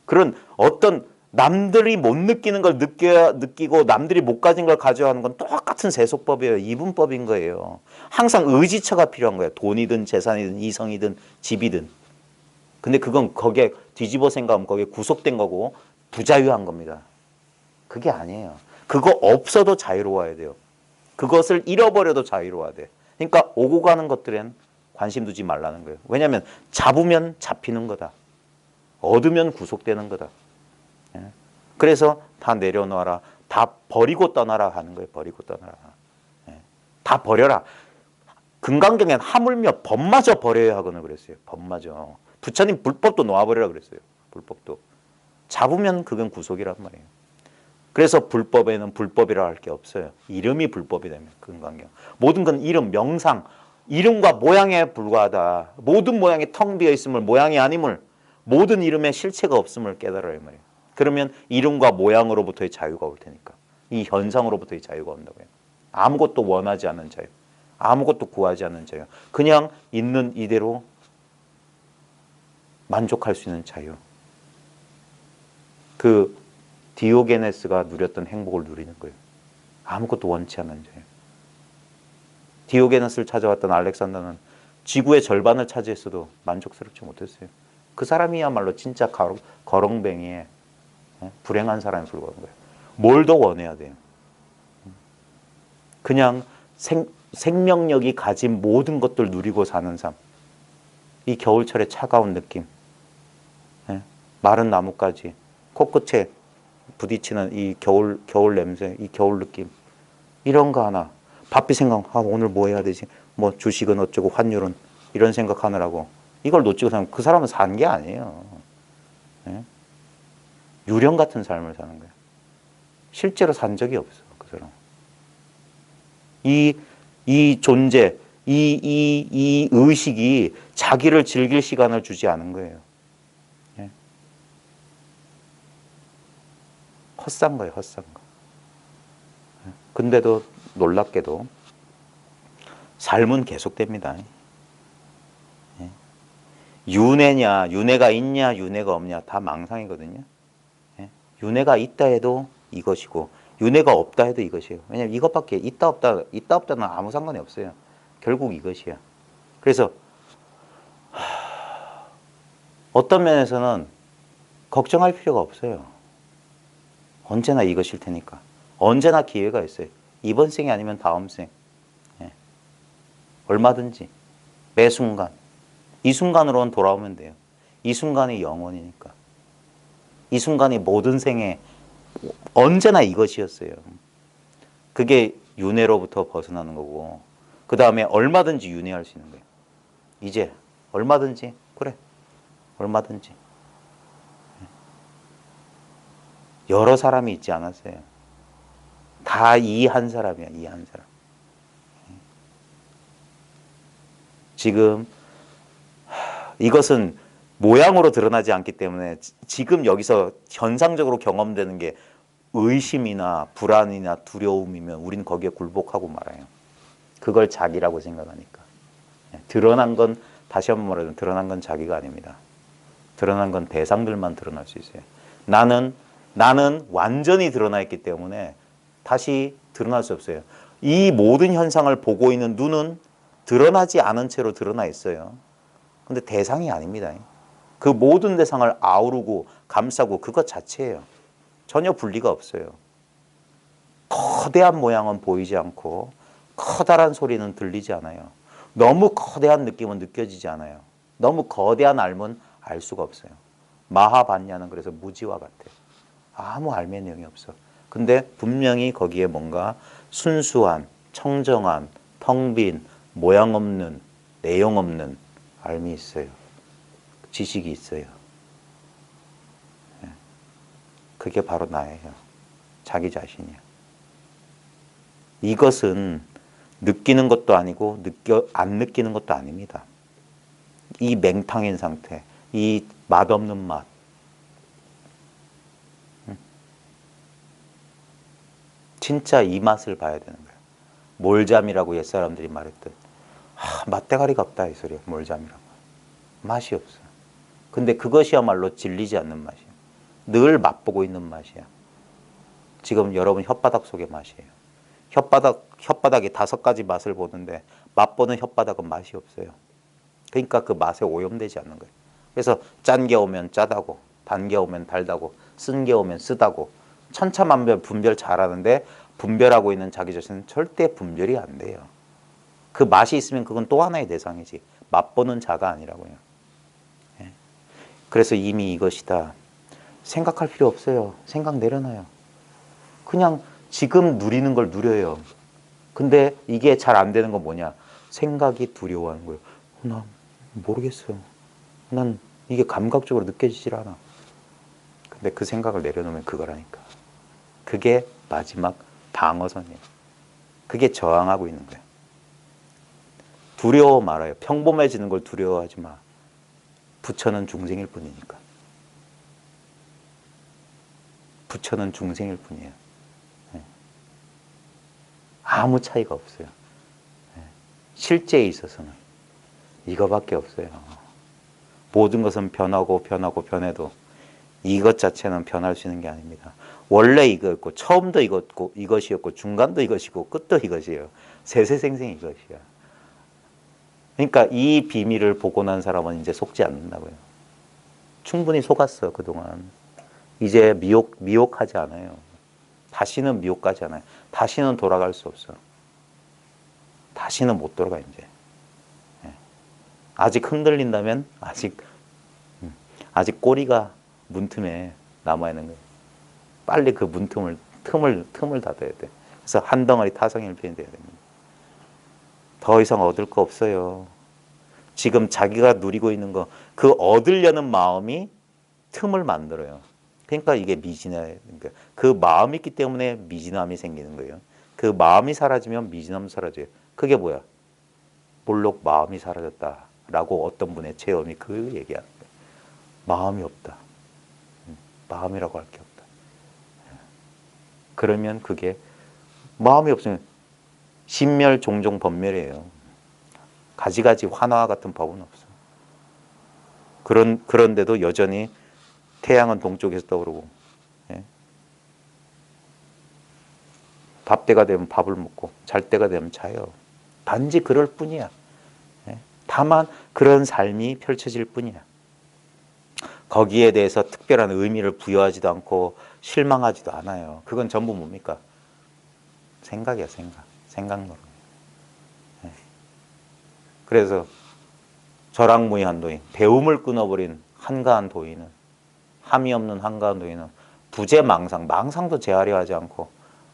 그런 어떤 남들이 못 느끼는 걸 느끼고 남들이 못 가진 걸 가져가는 건 똑같은 세속법이에요. 이분법인 거예요. 항상 의지처가 필요한 거예요. 돈이든 재산이든 이성이든 집이든. 근데 그건 거기에 뒤집어 생각하면 거기에 구속된 거고 부자유한 겁니다. 그게 아니에요. 그거 없어도 자유로워야 돼요. 그것을 잃어버려도 자유로워야 돼. 그러니까 오고 가는 것들엔 관심 두지 말라는 거예요. 왜냐하면 잡으면 잡히는 거다. 얻으면 구속되는 거다. 그래서 다 내려놓아라. 다 버리고 떠나라 하는 거예요. 버리고 떠나라. 다 버려라. 금강경엔 하물며 법마저 버려야 하거든요. 그랬어요. 법마저. 부처님 불법도 놓아버리라 그랬어요. 불법도. 잡으면 그건 구속이란 말이에요. 그래서 불법에는 불법이라 할 게 없어요. 이름이 불법이 되면 금강경. 모든 건 이름, 명상, 이름과 모양에 불과하다. 모든 모양이 텅 비어 있음을, 모양이 아님을, 모든 이름에 실체가 없음을 깨달아야 말이에요. 그러면 이름과 모양으로부터의 자유가 올 테니까. 이 현상으로부터의 자유가 온다고요. 아무것도 원하지 않는 자유. 아무것도 구하지 않는 자유. 그냥 있는 이대로 만족할 수 있는 자유. 그 디오게네스가 누렸던 행복을 누리는 거예요. 아무것도 원치 않는 자유. 디오게네스를 찾아왔던 알렉산더는 지구의 절반을 차지했어도 만족스럽지 못했어요. 그 사람이야말로 진짜 거렁뱅이에 불행한 사람에 불과한 거예요. 뭘 더 원해야 돼요? 그냥 생명력이 가진 모든 것들 누리고 사는 삶. 이 겨울철의 차가운 느낌. 마른 나뭇가지. 코끝에 부딪히는 이 겨울 냄새, 이 겨울 느낌. 이런 거 하나. 바삐 생각, 오늘 뭐 해야 되지? 뭐 주식은 어쩌고 환율은 이런 생각하느라고. 이걸 놓치고 사면 그 사람은 산 게 아니에요. 유령 같은 삶을 사는 거예요. 실제로 산 적이 없어, 그 사람. 이 존재, 이 의식이 자기를 즐길 시간을 주지 않은 거예요. 헛산 거예요, 헛산 거. 근데도 놀랍게도 삶은 계속됩니다. 윤회냐, 윤회가 있냐, 윤회가 없냐 다 망상이거든요. 윤회가 있다 해도 이것이고 윤회가 없다 해도 이것이에요. 왜냐하면 이것밖에 있다 없다는 아무 상관이 없어요. 결국 이것이야. 그래서 어떤 면에서는 걱정할 필요가 없어요. 언제나 이것일 테니까. 언제나 기회가 있어요. 이번 생이 아니면 다음 생. 얼마든지. 매 순간. 이 순간으로는 돌아오면 돼요. 이 순간이 영원이니까. 이 순간이 모든 생에 언제나 이것이었어요. 그게 윤회로부터 벗어나는 거고 그 다음에 얼마든지 윤회할 수 있는 거예요. 이제 얼마든지 그래 얼마든지 여러 사람이 있지 않았어요. 다 이 한 사람이야. 이 한 사람. 지금 이것은 모양으로 드러나지 않기 때문에 지금 여기서 현상적으로 경험되는 게 의심이나 불안이나 두려움이면 우리는 거기에 굴복하고 말아요. 그걸 자기라고 생각하니까. 드러난 건 다시 한번 말하자면 드러난 건 자기가 아닙니다. 드러난 건 대상들만 드러날 수 있어요. 나는 완전히 드러나 있기 때문에 다시 드러날 수 없어요. 이 모든 현상을 보고 있는 눈은 드러나지 않은 채로 드러나 있어요. 근데 대상이 아닙니다. 그 모든 대상을 아우르고 감싸고 그것 자체예요. 전혀 분리가 없어요. 거대한 모양은 보이지 않고 커다란 소리는 들리지 않아요. 너무 거대한 느낌은 느껴지지 않아요. 너무 거대한 알면 알 수가 없어요. 마하반야는 그래서 무지와 같아요. 아무 알매 내용이 없어. 근데 분명히 거기에 뭔가 순수한, 청정한, 텅 빈, 모양 없는, 내용 없는 알미 있어요. 지식이 있어요. 그게 바로 나예요. 자기 자신이야. 이것은 느끼는 것도 아니고 안 느끼는 것도 아닙니다. 이 맹탕인 상태, 이 맛없는 맛. 진짜 이 맛을 봐야 되는 거예요. 몰잠이라고 옛사람들이 말했던 맛대가리가 없다 이 소리야. 몰잠이라고. 맛이 없어. 근데 그것이야말로 질리지 않는 맛이야. 늘 맛보고 있는 맛이야. 지금 여러분 혓바닥 속의 맛이에요. 혓바닥이 5가지 맛을 보는데 맛보는 혓바닥은 맛이 없어요. 그러니까 그 맛에 오염되지 않는 거예요. 그래서 짠 게 오면 짜다고, 단 게 오면 달다고, 쓴 게 오면 쓰다고 천차만별 분별 잘하는데 분별하고 있는 자기 자신은 절대 분별이 안 돼요. 그 맛이 있으면 그건 또 하나의 대상이지 맛보는 자가 아니라고요. 그래서 이미 이것이다. 생각할 필요 없어요. 생각 내려놔요. 그냥 지금 누리는 걸 누려요. 근데 이게 잘 안 되는 건 뭐냐? 생각이 두려워하는 거예요. 난 모르겠어요. 난 이게 감각적으로 느껴지질 않아. 근데 그 생각을 내려놓으면 그거라니까. 그게 마지막 방어선이에요. 그게 저항하고 있는 거예요. 두려워 말아요. 평범해지는 걸 두려워하지 마. 부처는 중생일 뿐이니까. 부처는 중생일 뿐이에요. 아무 차이가 없어요. 실제에 있어서는 이거밖에 없어요. 모든 것은 변하고 변하고 변해도 이것 자체는 변할 수 있는 게 아닙니다. 원래 이거였고 처음도 이것이었고 중간도 이것이고 끝도 이것이에요. 세세생생 이것이야. 그러니까 이 비밀을 보고 난 사람은 이제 속지 않는다고요. 충분히 속았어 그동안. 이제 미혹하지 않아요. 다시는 미혹하지 않아요. 다시는 돌아갈 수 없어. 다시는 못 돌아가 이제. 아직 흔들린다면 아직 꼬리가 문틈에 남아 있는 거예요. 빨리 그 문틈을 틈을 닫아야 돼. 그래서 한 덩어리 타성일편이 돼야 됩니다. 더 이상 얻을 거 없어요. 지금 자기가 누리고 있는 거, 그 얻으려는 마음이 틈을 만들어요. 그러니까 이게 미진함, 그 마음이 있기 때문에 미진함이 생기는 거예요. 그 마음이 사라지면 미진함도 사라져요. 그게 뭐야? 몰록 마음이 사라졌다라고 어떤 분의 체험이 그 얘기하는 거예요. 마음이 없다. 마음이라고 할 게 없다. 그러면 그게 마음이 없으면 신멸 종종 법멸이에요. 가지가지 환화와 같은 법은 없어. 그런데도 여전히 태양은 동쪽에서 떠오르고, 밥 때가 되면 밥을 먹고 잘 때가 되면 자요. 단지 그럴 뿐이야. 다만 그런 삶이 펼쳐질 뿐이야. 거기에 대해서 특별한 의미를 부여하지도 않고 실망하지도 않아요. 그건 전부 뭡니까? 생각이야, 생각노릇. 그래서 절악무의한 도인, 배움을 끊어버린 한가한 도인은, 함이 없는 한가한 도인은 망상도 재하려 하지 않고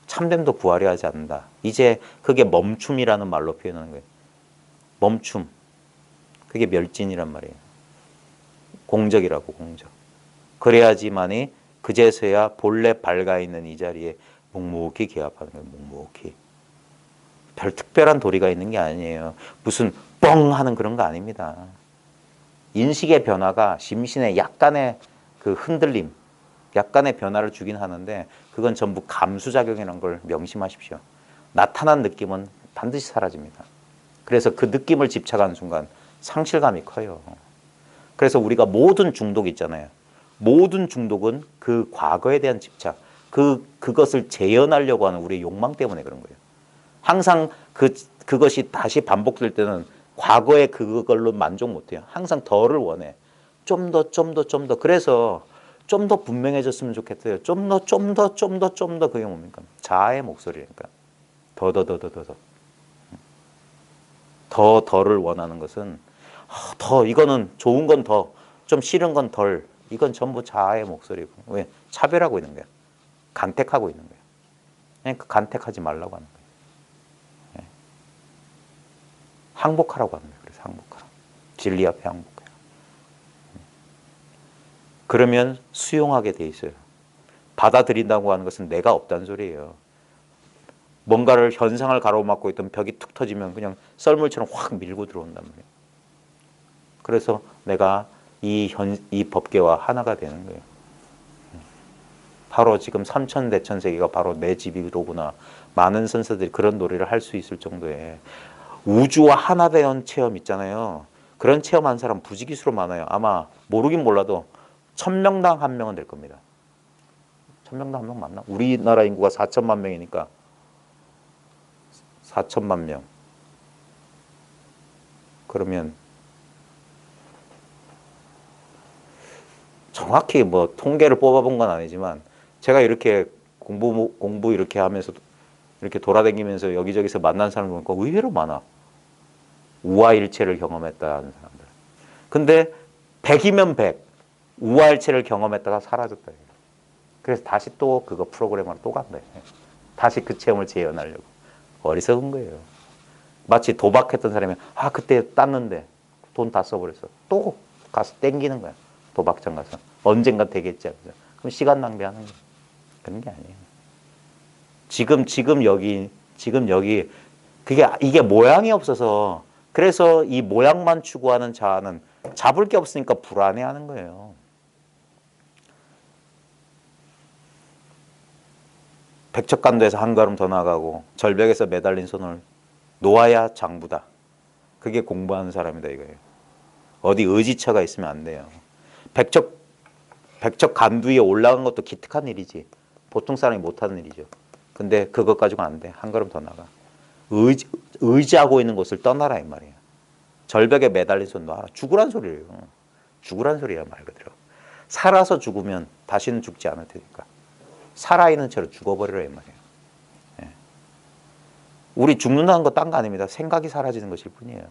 참됨도 구하려 하지 않는다. 이제 그게 멈춤이라는 말로 표현하는 거예요. 멈춤. 그게 멸진이란 말이에요. 공적이라고, 공적. 그래야지만이 그제서야 본래 밝아 있는 이 자리에 묵묵히 기합하는 거예요. 묵묵히. 별 특별한 도리가 있는 게 아니에요. 무슨 뻥 하는 그런 거 아닙니다. 인식의 변화가 심신의 약간의 그 흔들림, 약간의 변화를 주긴 하는데 그건 전부 감수작용이라는 걸 명심하십시오. 나타난 느낌은 반드시 사라집니다. 그래서 그 느낌을 집착하는 순간 상실감이 커요. 그래서 우리가 모든 중독 있잖아요. 모든 중독은 그 과거에 대한 집착, 그것을 재현하려고 하는 우리의 욕망 때문에 그런 거예요. 항상 그것이 다시 반복될 때는 과거의 그걸로 만족 못해요. 항상 더를 원해. 좀 더. 그래서 좀 더 분명해졌으면 좋겠어요. 좀 더. 그게 뭡니까? 자아의 목소리니까. 더를 원하는 것은 더, 이거는 좋은 건 더, 좀 싫은 건 덜. 이건 전부 자아의 목소리고. 왜? 차별하고 있는 거야. 간택하고 있는 거야. 그러니까 간택하지 말라고 하는 거야. 예. 항복하라고 하는 거야. 그래서 항복하라. 진리 앞에 항복해요. 그러면 수용하게 돼 있어요. 받아들인다고 하는 것은 내가 없다는 소리예요. 뭔가를 현상을 가로막고 있던 벽이 툭 터지면 그냥 썰물처럼 확 밀고 들어온단 말이에요. 그래서 내가 이 법계와 하나가 되는 거예요. 바로 지금 삼천대천세계가 바로 내 집이로구나. 많은 선수들이 그런 노래를 할 수 있을 정도의 우주와 하나 되는 체험 있잖아요. 그런 체험한 사람 부지기수로 많아요. 아마 모르긴 몰라도 1000명당 1명은 될 겁니다. 1000명당 1명 맞나? 우리나라 인구가 4천만 명이니까 4천만 명. 그러면 정확히 뭐 통계를 뽑아본 건 아니지만 제가 이렇게 공부 이렇게 하면서 이렇게 돌아다니면서 여기저기서 만난 사람을 보니까 의외로 많아. 우아일체를 경험했다는 사람들. 근데 100이면 100. 우아일체를 경험했다가 사라졌다. 그래서 다시 또 그거 프로그램으로 또 간다. 다시 그 체험을 재현하려고. 어리석은 거예요. 마치 도박했던 사람이 그때 땄는데 돈 다 써버렸어. 또 가서 땡기는 거야. 도박장 가서. 언젠가 되겠지. 그럼 시간 낭비하는 거야. 그런 게 아니에요. 지금 여기 이게 모양이 없어서 그래서 이 모양만 추구하는 자아는 잡을 게 없으니까 불안해하는 거예요. 백척간도에서 한 걸음 더 나가고 절벽에서 매달린 손을 놓아야 장부다. 그게 공부하는 사람이다 이거예요. 어디 의지처가 있으면 안 돼요. 백척간도 위에 올라간 것도 기특한 일이지. 보통 사람이 못하는 일이죠. 근데 그것 가지고 안 돼. 한 걸음 더 나가. 의지하고 있는 곳을 떠나라 이 말이에요. 절벽에 매달린 손 놔라. 죽으란 소리예요. 죽으란 소리야 말 그대로. 살아서 죽으면 다시는 죽지 않을 테니까. 살아있는 채로 죽어버리라 이 말이에요. 예. 우리 죽는다는 거 딴 거 아닙니다. 생각이 사라지는 것일 뿐이에요.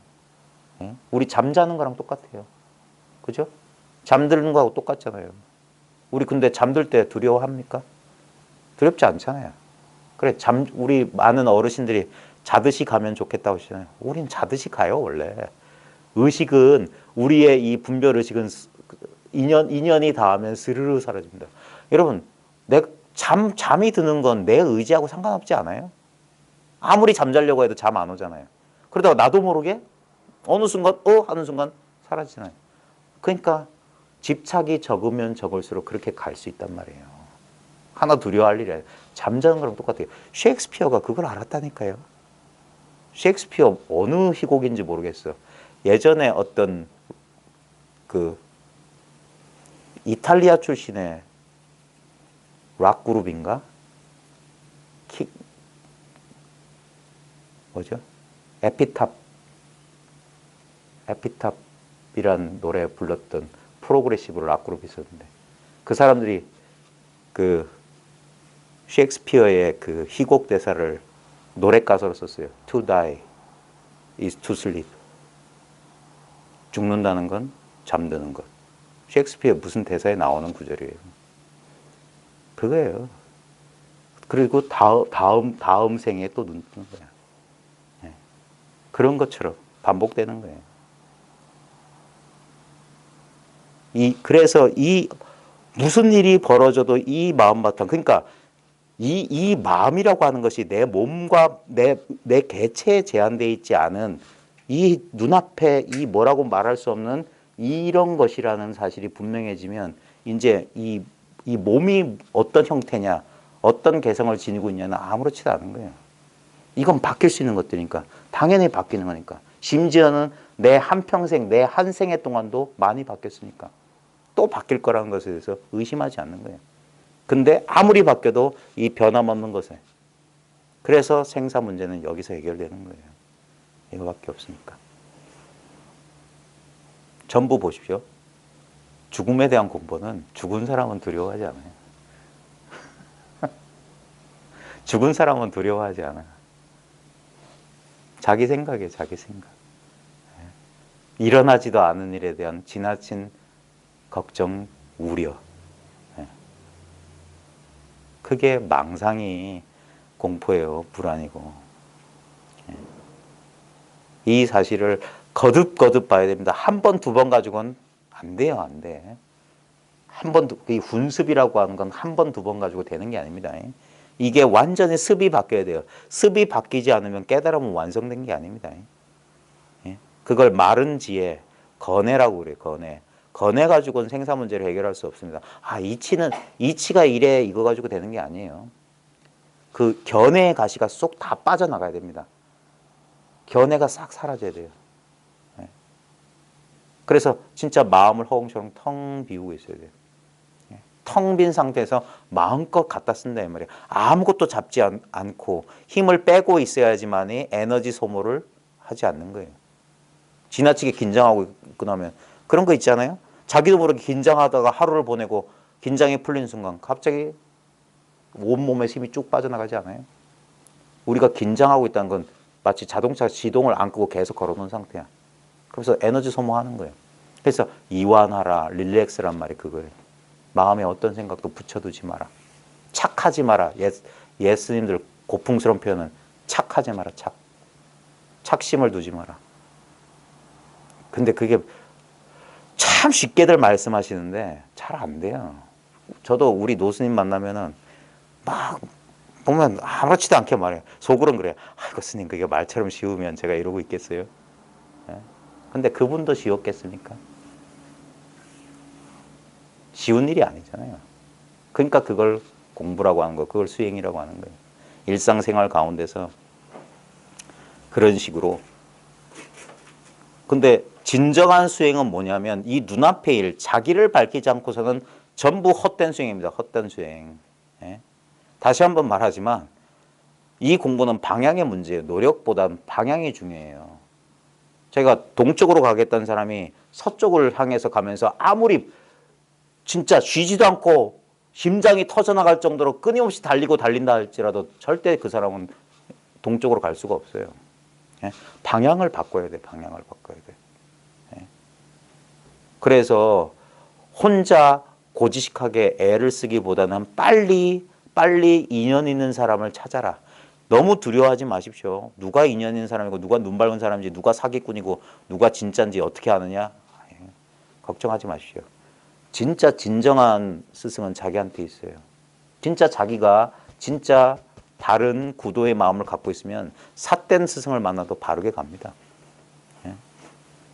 예? 우리 잠자는 거랑 똑같아요. 그죠? 잠드는 거하고 똑같잖아요. 우리 근데 잠들 때 두려워합니까? 두렵지 않잖아요. 그래, 우리 많은 어르신들이 자듯이 가면 좋겠다고 하시잖아요. 우린 자듯이 가요, 원래. 의식은, 우리의 이 분별 의식은 2년이 닿으면 스르르 사라집니다. 여러분, 잠이 드는 건 내 의지하고 상관없지 않아요? 아무리 잠자려고 해도 잠 안 오잖아요. 그러다가 나도 모르게 어느 순간, 하는 순간 사라지잖아요. 그러니까 집착이 적으면 적을수록 그렇게 갈 수 있단 말이에요. 하나 두려워할 일이 아니에요. 잠자는 거랑 똑같아요. 셰익스피어가 그걸 알았다니까요. 셰익스피어 어느 희곡인지 모르겠어. 예전에 어떤 그 이탈리아 출신의 락 그룹인가? 뭐죠? 에피탑이란 노래 불렀던 프로그레시브 락 그룹이 있었는데 그 사람들이 그 셰익스피어의 그 희곡 대사를 노래 가사로 썼어요. To die is to sleep. 죽는다는 건 잠드는 것. 셰익스피어 무슨 대사에 나오는 구절이에요. 그거예요. 그리고 다음 생에 또 눈 뜨는 거야. 네. 그런 것처럼 반복되는 거예요. 그래서 무슨 일이 벌어져도 이 마음바탕, 그러니까 이 마음이라고 하는 것이 내 몸과 내 개체에 제한되어 있지 않은 이 눈앞에 이 뭐라고 말할 수 없는 이런 것이라는 사실이 분명해지면 이제 이 몸이 어떤 형태냐, 어떤 개성을 지니고 있냐는 아무렇지도 않은 거예요. 이건 바뀔 수 있는 것들이니까 당연히 바뀌는 거니까. 심지어는 내 한평생, 내 한 생애 동안도 많이 바뀌었으니까 또 바뀔 거라는 것에 대해서 의심하지 않는 거예요. 근데 아무리 바뀌어도 이 변함없는 것에 그래서 생사 문제는 여기서 해결되는 거예요. 이거밖에 없으니까. 전부 보십시오. 죽음에 대한 공부는 죽은 사람은 두려워하지 않아요. 죽은 사람은 두려워하지 않아요. 자기 생각이에요, 자기 생각. 일어나지도 않은 일에 대한 지나친 걱정, 우려. 그게 망상이 공포예요, 불안이고. 이 사실을 거듭거듭 봐야 됩니다. 한 번, 두 번 가지고는 안 돼요, 안 돼. 한 번, 이 훈습이라고 하는 건 한 번, 두 번 가지고 되는 게 아닙니다. 이게 완전히 습이 바뀌어야 돼요. 습이 바뀌지 않으면 깨달음은 완성된 게 아닙니다. 그걸 마른 지혜, 건해라고 그래요, 건해. 건해 가지고는 생사 문제를 해결할 수 없습니다. 아, 이치가 이래, 이거 가지고 되는 게 아니에요. 그 견해의 가시가 쏙 다 빠져나가야 됩니다. 견해가 싹 사라져야 돼요. 그래서 진짜 마음을 허공처럼 텅 비우고 있어야 돼요. 텅 빈 상태에서 마음껏 갖다 쓴다 이 말이에요. 아무것도 잡지 않고 힘을 빼고 있어야지만이 에너지 소모를 하지 않는 거예요. 지나치게 긴장하고 있고 나면 그런 거 있잖아요. 자기도 모르게 긴장하다가 하루를 보내고 긴장이 풀린 순간 갑자기 온몸에 힘이 쭉 빠져나가지 않아요? 우리가 긴장하고 있다는 건 마치 자동차 시동을 안 끄고 계속 걸어놓은 상태야. 그래서 에너지 소모하는 거예요. 그래서 이완하라, 릴렉스란 말이 그거예요. 마음에 어떤 생각도 붙여두지 마라. 착하지 마라. 예스님들 고풍스러운 표현은 착하지 마라. 착심을 두지 마라. 근데 그게 참 쉽게들 말씀하시는데 잘 안 돼요. 저도 우리 노스님 만나면은 막 보면 아무렇지도 않게 말해요. 속으로는 그래요. 아이고 스님 그게 말처럼 쉬우면 제가 이러고 있겠어요? 근데 그분도 쉬웠겠습니까? 쉬운 일이 아니잖아요. 그러니까 그걸 공부라고 하는 거, 그걸 수행이라고 하는 거예요. 일상생활 가운데서 그런 식으로. 근데 진정한 수행은 뭐냐면 이 눈앞의 일, 자기를 밝히지 않고서는 전부 헛된 수행입니다. 헛된 수행. 다시 한번 말하지만 이 공부는 방향의 문제예요. 노력보다는 방향이 중요해요. 제가 동쪽으로 가겠다는 사람이 서쪽을 향해서 가면서 아무리 진짜 쉬지도 않고 심장이 터져나갈 정도로 끊임없이 달리고 달린다 할지라도 절대 그 사람은 동쪽으로 갈 수가 없어요. 방향을 바꿔야 돼. 방향을 바꿔야 돼. 그래서 혼자 고지식하게 애를 쓰기보다는 빨리 인연 있는 사람을 찾아라. 너무 두려워하지 마십시오. 누가 인연 있는 사람이고 누가 눈 밝은 사람인지 누가 사기꾼이고 누가 진짜인지 어떻게 아느냐. 걱정하지 마십시오. 진짜 진정한 스승은 자기한테 있어요. 진짜 자기가 진짜 바른 구도의 마음을 갖고 있으면 삿된 스승을 만나도 바르게 갑니다.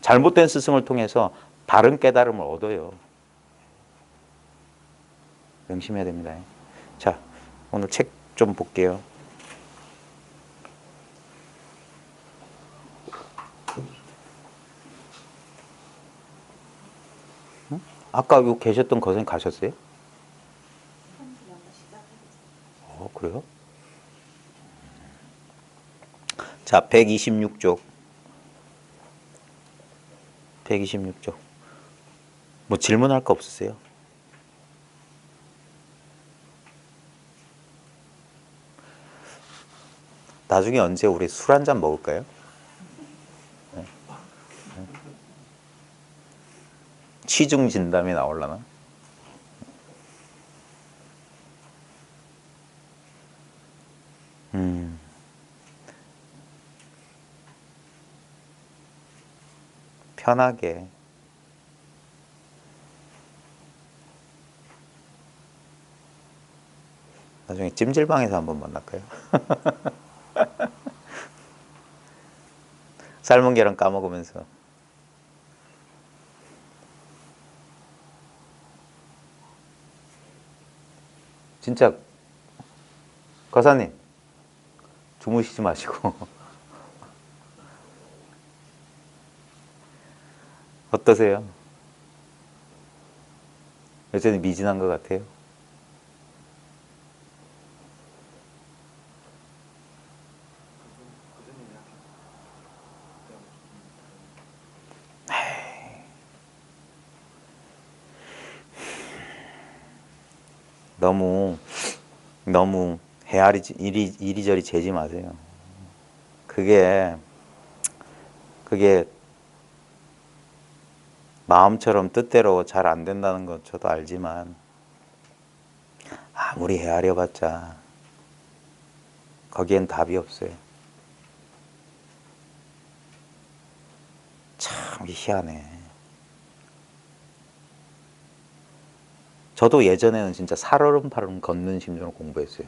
잘못된 스승을 통해서 바른 깨달음을 얻어요. 명심해야 됩니다. 자, 오늘 책 좀 볼게요. 아까 여기 계셨던 거선생님 가셨어요? 그래요? 자, 126쪽. 126쪽. 뭐 질문할 거 없으세요? 나중에 언제 우리 술 한잔 먹을까요? 취중 진담이 나오려나? 편하게. 나중에 찜질방에서 한번 만날까요? 삶은 계란 까먹으면서. 진짜 거사님 주무시지 마시고 어떠세요? 여전히 미진한 것 같아요? 너무 이리저리 재지 마세요. 그게 마음처럼 뜻대로 잘 안 된다는 것 저도 알지만 아무리 헤아려봤자 거기엔 답이 없어요. 참 희한해. 저도 예전에는 진짜 살얼음팔얼음 걷는 심정으로 공부했어요.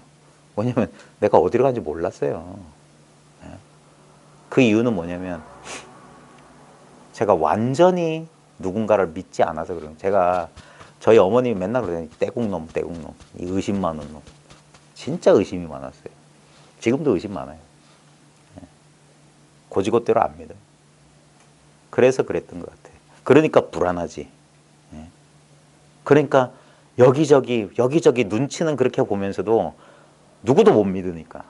왜냐면 내가 어디로 간지 몰랐어요. 그 이유는 뭐냐면 제가 완전히 누군가를 믿지 않아서 그래요. 저희 어머님이 맨날 그러잖아요. 떼국놈, 이 의심 많은 놈. 진짜 의심이 많았어요. 지금도 의심 많아요. 고지고대로 안 믿어요. 그래서 그랬던 것 같아요. 그러니까 불안하지. 그러니까 여기저기 눈치는 그렇게 보면서도 누구도 못 믿으니까.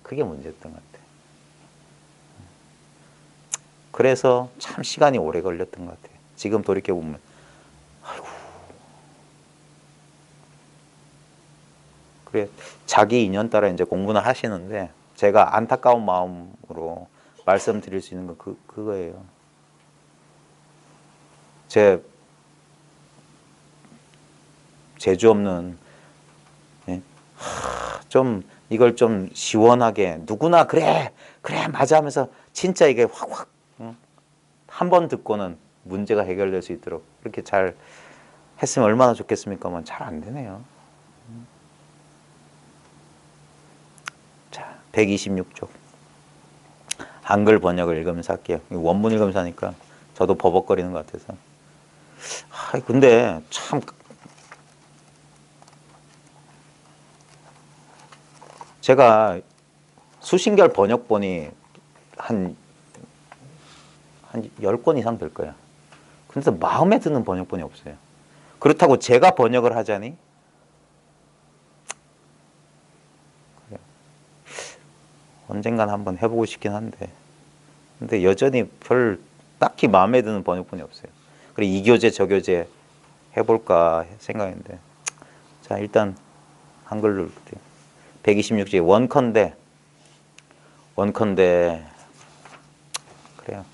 그게 문제였던 것 같아요. 그래서 참 시간이 오래 걸렸던 것 같아요. 지금 돌이켜보면 아이고. 그래 자기 인연 따라 이제 공부는 하시는데 제가 안타까운 마음으로 말씀드릴 수 있는 건 그거예요. 제 재주 없는 좀 이걸 좀 시원하게 누구나 그래 맞아 하면서 진짜 이게 확 한 번 듣고는 문제가 해결될 수 있도록 이렇게 잘 했으면 얼마나 좋겠습니까만 잘 안 되네요. 자, 126쪽 한글 번역을 읽으면서 할게요. 원문 읽으면서 하니까 저도 버벅거리는 것 같아서. 근데 참 제가 수신결 번역본이 한 10권 이상 될 거야. 근데 마음에 드는 번역본이 없어요. 그렇다고 제가 번역을 하자니? 그래. 언젠간 한번 해보고 싶긴 한데 근데 여전히 딱히 마음에 드는 번역본이 없어요. 그리고 이 교재 저 교재 해볼까 생각했는데 자 일단 한글로 읽을게요. 126지 원컨대 그래요.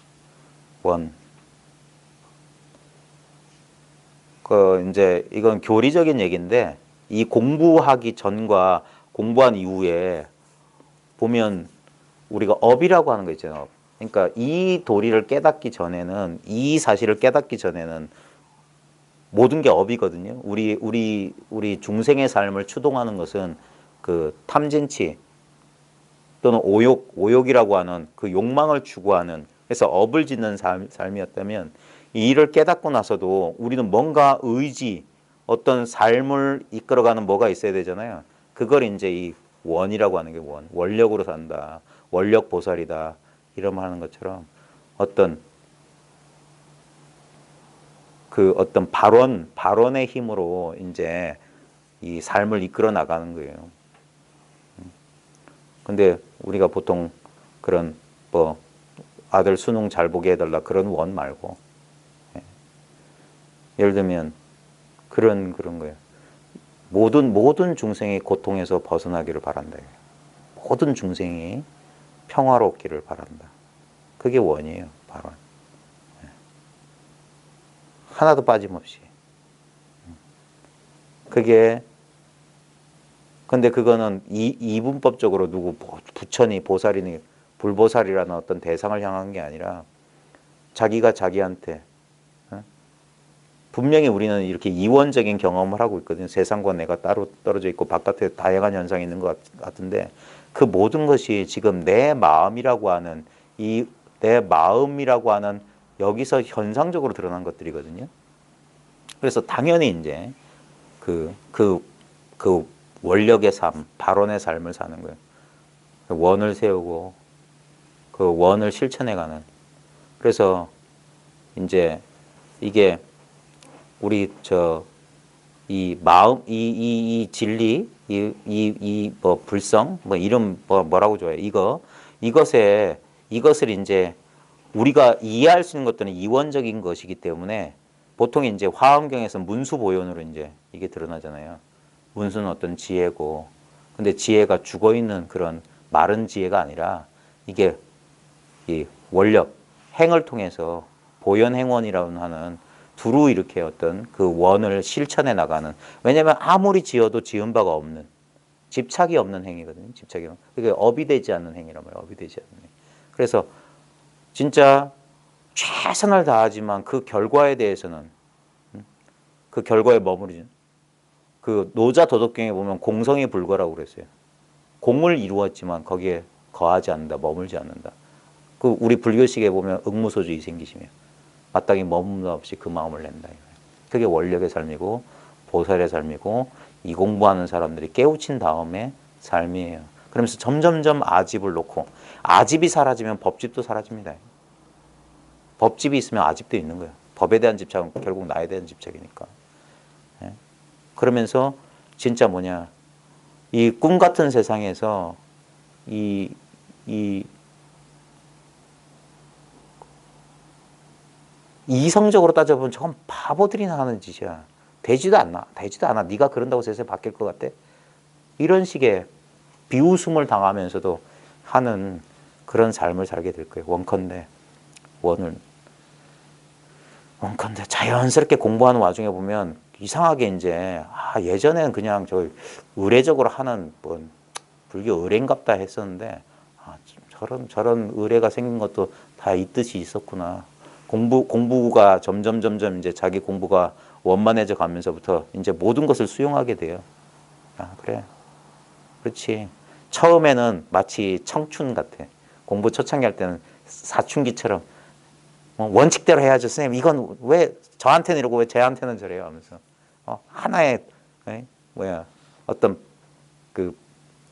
이제 이건 교리적인 얘기인데 이 공부하기 전과 공부한 이후에 보면 우리가 업이라고 하는 거 있잖아요. 그러니까 이 도리를 깨닫기 전에는 이 사실을 깨닫기 전에는 모든 게 업이거든요. 우리 중생의 삶을 추동하는 것은 그 탐진치 또는 오욕이라고 하는 그 욕망을 추구하는 그래서 업을 짓는 삶이었다면 이 일을 깨닫고 나서도 우리는 뭔가 의지 어떤 삶을 이끌어가는 뭐가 있어야 되잖아요. 그걸 이제 이 원이라고 하는 게 원력으로 산다. 원력 보살이다. 이런 말 하는 것처럼 어떤 발언의 힘으로 이제 이 삶을 이끌어 나가는 거예요. 근데 우리가 보통 그런 아들 수능 잘 보게 해달라 그런 원 말고 예를 들면 그런 거예요. 모든 중생이 고통에서 벗어나기를 바란다. 모든 중생이 평화롭기를 바란다. 그게 원이에요, 발언. 하나도 빠짐없이. 근데 그거는 이분법적으로 부처니 보살이니 불보살이라는 어떤 대상을 향한 게 아니라 자기가 자기한테 분명히 우리는 이렇게 이원적인 경험을 하고 있거든요. 세상과 내가 따로 떨어져 있고 바깥에 다양한 현상이 있는 것 같은데 그 모든 것이 지금 내 마음이라고 하는 여기서 현상적으로 드러난 것들이거든요. 그래서 당연히 이제 그 원력의 삶, 발언의 삶을 사는 거예요. 원을 세우고 그 원을 실천해가는. 그래서 이제 이게 우리 이 마음, 이 진리, 불성, 이름 뭐라고 줘요? 이것을 이제 우리가 이해할 수 있는 것들은 이원적인 것이기 때문에 보통 이제 화엄경에서 문수보현으로 이제 이게 드러나잖아요. 운수는 어떤 지혜고, 근데 지혜가 죽어있는 그런 마른 지혜가 아니라 이게 이 원력, 행을 통해서 보현행원이라고 하는 두루 이렇게 어떤 그 원을 실천해 나가는, 왜냐하면 아무리 지어도 지은 바가 없는, 집착이 없는 행위거든요. 집착이 없는. 그게 업이 되지 않는 행위란 말이에요. 업이 되지 않는 행위. 그래서 진짜 최선을 다하지만 그 결과에 대해서는, 그 결과에 머무르지. 그 노자 도덕경에 보면 공성이 불거라고 그랬어요. 공을 이루었지만 거기에 거하지 않는다, 머물지 않는다. 그 우리 불교식에 보면 응무소주의 생기시며 마땅히 머물러 없이 그 마음을 낸다. 그게 원력의 삶이고 보살의 삶이고 이 공부하는 사람들이 깨우친 다음에 삶이에요. 그러면서 점점점 아집을 놓고, 아집이 사라지면 법집도 사라집니다. 법집이 있으면 아집도 있는 거예요. 법에 대한 집착은 결국 나에 대한 집착이니까. 예? 그러면서 진짜 뭐냐, 이 꿈 같은 세상에서 이성적으로 따져보면 저건 바보들이나 하는 짓이야. 되지도 않아. 네가 그런다고 세상이 바뀔 것 같아? 이런 식의 비웃음을 당하면서도 하는 그런 삶을 살게 될 거예요. 원컨대 자연스럽게 공부하는 와중에 보면 이상하게 이제 예전에는 그냥 저 의례적으로 하는 뭐 불교 의례인갑다 했었는데 저런 의례가 생긴 것도 다 이 뜻이 있었구나. 공부가 점점 이제 자기 공부가 원만해져 가면서부터 이제 모든 것을 수용하게 돼요. 그래. 그렇지. 처음에는 마치 청춘 같아. 공부 초창기 할 때는 사춘기처럼 원칙대로 해야죠. 선생님, 이건 왜 저한테는 이러고 왜 쟤한테는 저래요? 하면서 하나의 어떤 그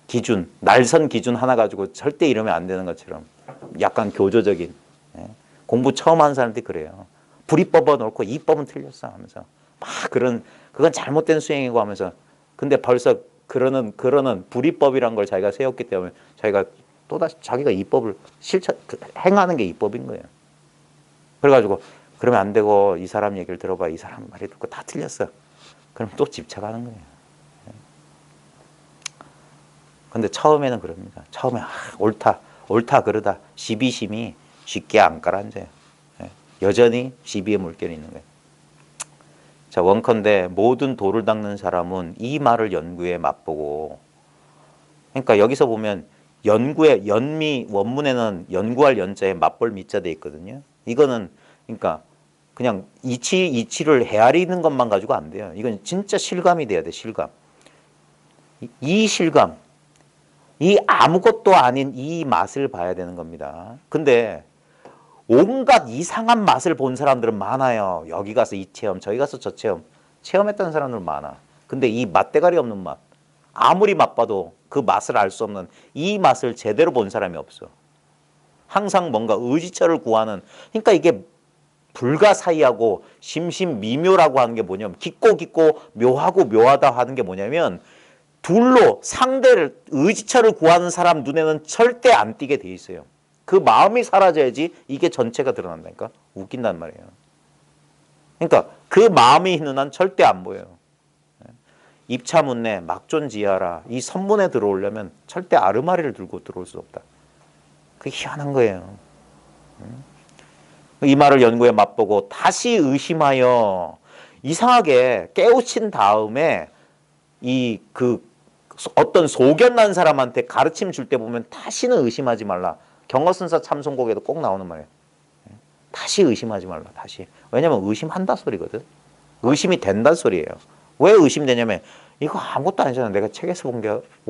기준, 날선 기준 하나 가지고 절대 이러면 안 되는 것처럼 약간 교조적인, 공부 처음 하는 사람들이 그래요. 불이법은 옳고 이법은 틀렸어 하면서 막 그건 잘못된 수행이고 하면서, 근데 벌써 그러는 불이법이란 걸 자기가 세웠기 때문에 자기가 또다시 자기가 이법을 행하는 게 이법인 거예요. 그래가지고 그러면 안 되고 이 사람 얘기를 들어봐. 이 사람 말이 듣고 다 틀렸어. 그럼 또 집착하는 거예요. 근데 처음에는 그럽니다. 처음에 옳다 그러다 시비심이 쉽게 안 가라앉아요. 여전히 시비의 물결이 있는 거예요. 자, 원컨대 모든 도를 닦는 사람은 이 말을 연구에 맛보고, 그러니까 여기서 보면 연구의 연미, 원문에는 연구할 연자에 맛볼 미자 돼 있거든요. 이거는 그러니까 그냥 이치를 헤아리는 것만 가지고 안 돼요. 이건 진짜 실감이 돼야 돼. 실감. 이 실감, 이 아무것도 아닌 이 맛을 봐야 되는 겁니다. 근데 온갖 이상한 맛을 본 사람들은 많아요. 여기 가서 이 체험, 저기 가서 저 체험했다는 사람들은 많아. 근데 이 맛대가리 없는 맛, 아무리 맛봐도 그 맛을 알 수 없는 이 맛을 제대로 본 사람이 없어. 항상 뭔가 의지처를 구하는, 그러니까 이게 불가사의하고 심심미묘라고 하는 게 뭐냐면, 깊고 묘하고 묘하다 하는 게 뭐냐면, 둘로 상대를 의지처를 구하는 사람 눈에는 절대 안 띄게 돼 있어요. 그 마음이 사라져야지 이게 전체가 드러난다니까. 웃긴단 말이에요. 그러니까 그 마음이 있는 한 절대 안 보여요. 입차문내 막존지하라, 이 선문에 들어오려면 절대 아르마리를 들고 들어올 수 없다. 그게 희한한 거예요. 이 말을 연구에 맛보고 다시 의심하여, 이상하게 깨우친 다음에 어떤 소견난 사람한테 가르침 줄 때 보면 다시는 의심하지 말라. 경어선사 참선곡에도 꼭 나오는 말이에요. 다시 의심하지 말라. 다시. 왜냐면 의심한다 소리거든. 의심이 된다 소리예요. 왜 의심되냐면 이거 아무것도 아니잖아. 내가 책에서 본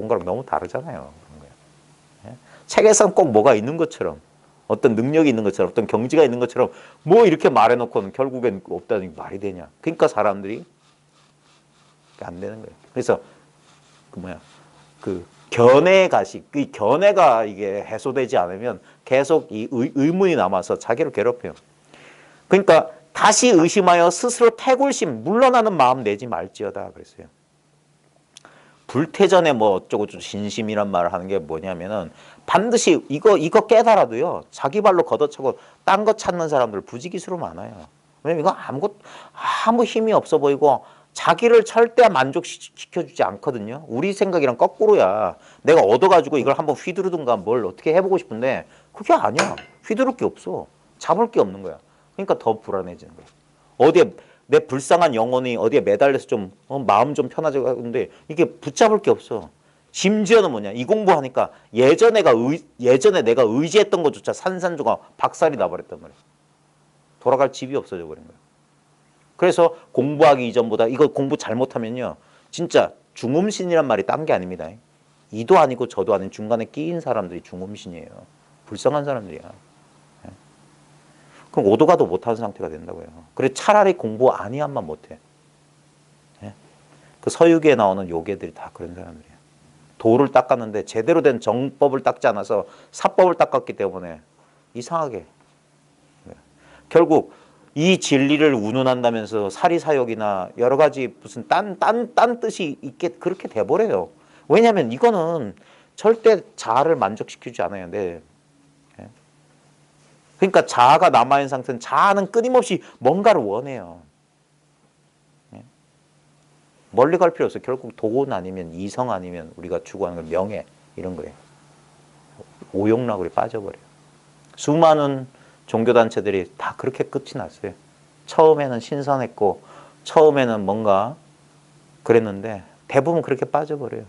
거랑 너무 다르잖아요. 그런 거예요. 책에서는 꼭 뭐가 있는 것처럼, 어떤 능력이 있는 것처럼, 어떤 경지가 있는 것처럼 뭐 이렇게 말해놓고는 결국엔 없다는 게 말이 되냐. 그러니까 사람들이 안 되는 거예요. 그래서 견해 가식, 이 견해가 이게 해소되지 않으면 계속 이 의문이 남아서 자기를 괴롭혀요. 그러니까 다시 의심하여 스스로 태굴심, 물러나는 마음 내지 말지어다 그랬어요. 불태전에 뭐 어쩌고 저쩌고 신심이란 말을 하는 게 뭐냐면은, 반드시 이거 깨달아도요, 자기 발로 걷어차고 딴 거 찾는 사람들 부지기수로 많아요. 왜냐면 이거 아무 힘이 없어 보이고 자기를 절대 만족시켜주지 않거든요. 우리 생각이랑 거꾸로야. 내가 얻어가지고 이걸 한번 휘두르든가 뭘 어떻게 해보고 싶은데 그게 아니야. 휘두를 게 없어. 잡을 게 없는 거야. 그러니까 더 불안해지는 거야. 어디에 내 불쌍한 영혼이 어디에 매달려서 좀 마음 좀 편하져가는데 이게 붙잡을 게 없어. 심지어는 뭐냐, 이 공부하니까 예전에 내가 의지했던 것조차 산산조각 박살이 나버렸단 말이야. 돌아갈 집이 없어져 버린 거야. 그래서 공부하기 이전보다 이거 공부 잘못하면요 진짜 중음신이란 말이 딴 게 아닙니다. 이도 아니고 저도 아닌 중간에 끼인 사람들이 중음신이에요. 불쌍한 사람들이야. 그럼 오도 가도 못하는 상태가 된다고요. 그래 차라리 공부 아니한만 못해. 그 서유기에 나오는 요괴들이 다 그런 사람들이야. 도를 닦았는데 제대로 된 정법을 닦지 않아서 사법을 닦았기 때문에 이상하게 결국 이 진리를 운운한다면서 사리사욕이나 여러 가지 무슨 딴 뜻이 있게 그렇게 돼버려요. 왜냐하면 이거는 절대 자아를 만족시키지 않아요. 네. 그러니까 자아가 남아있는 상태는 자아는 끊임없이 뭔가를 원해요. 멀리 갈 필요 없어요. 결국 돈 아니면 이성 아니면 우리가 추구하는 건 명예 이런 거예요. 오용락으로 빠져버려요. 수많은 종교단체들이 다 그렇게 끝이 났어요. 처음에는 신선했고 처음에는 뭔가 그랬는데 대부분 그렇게 빠져버려요.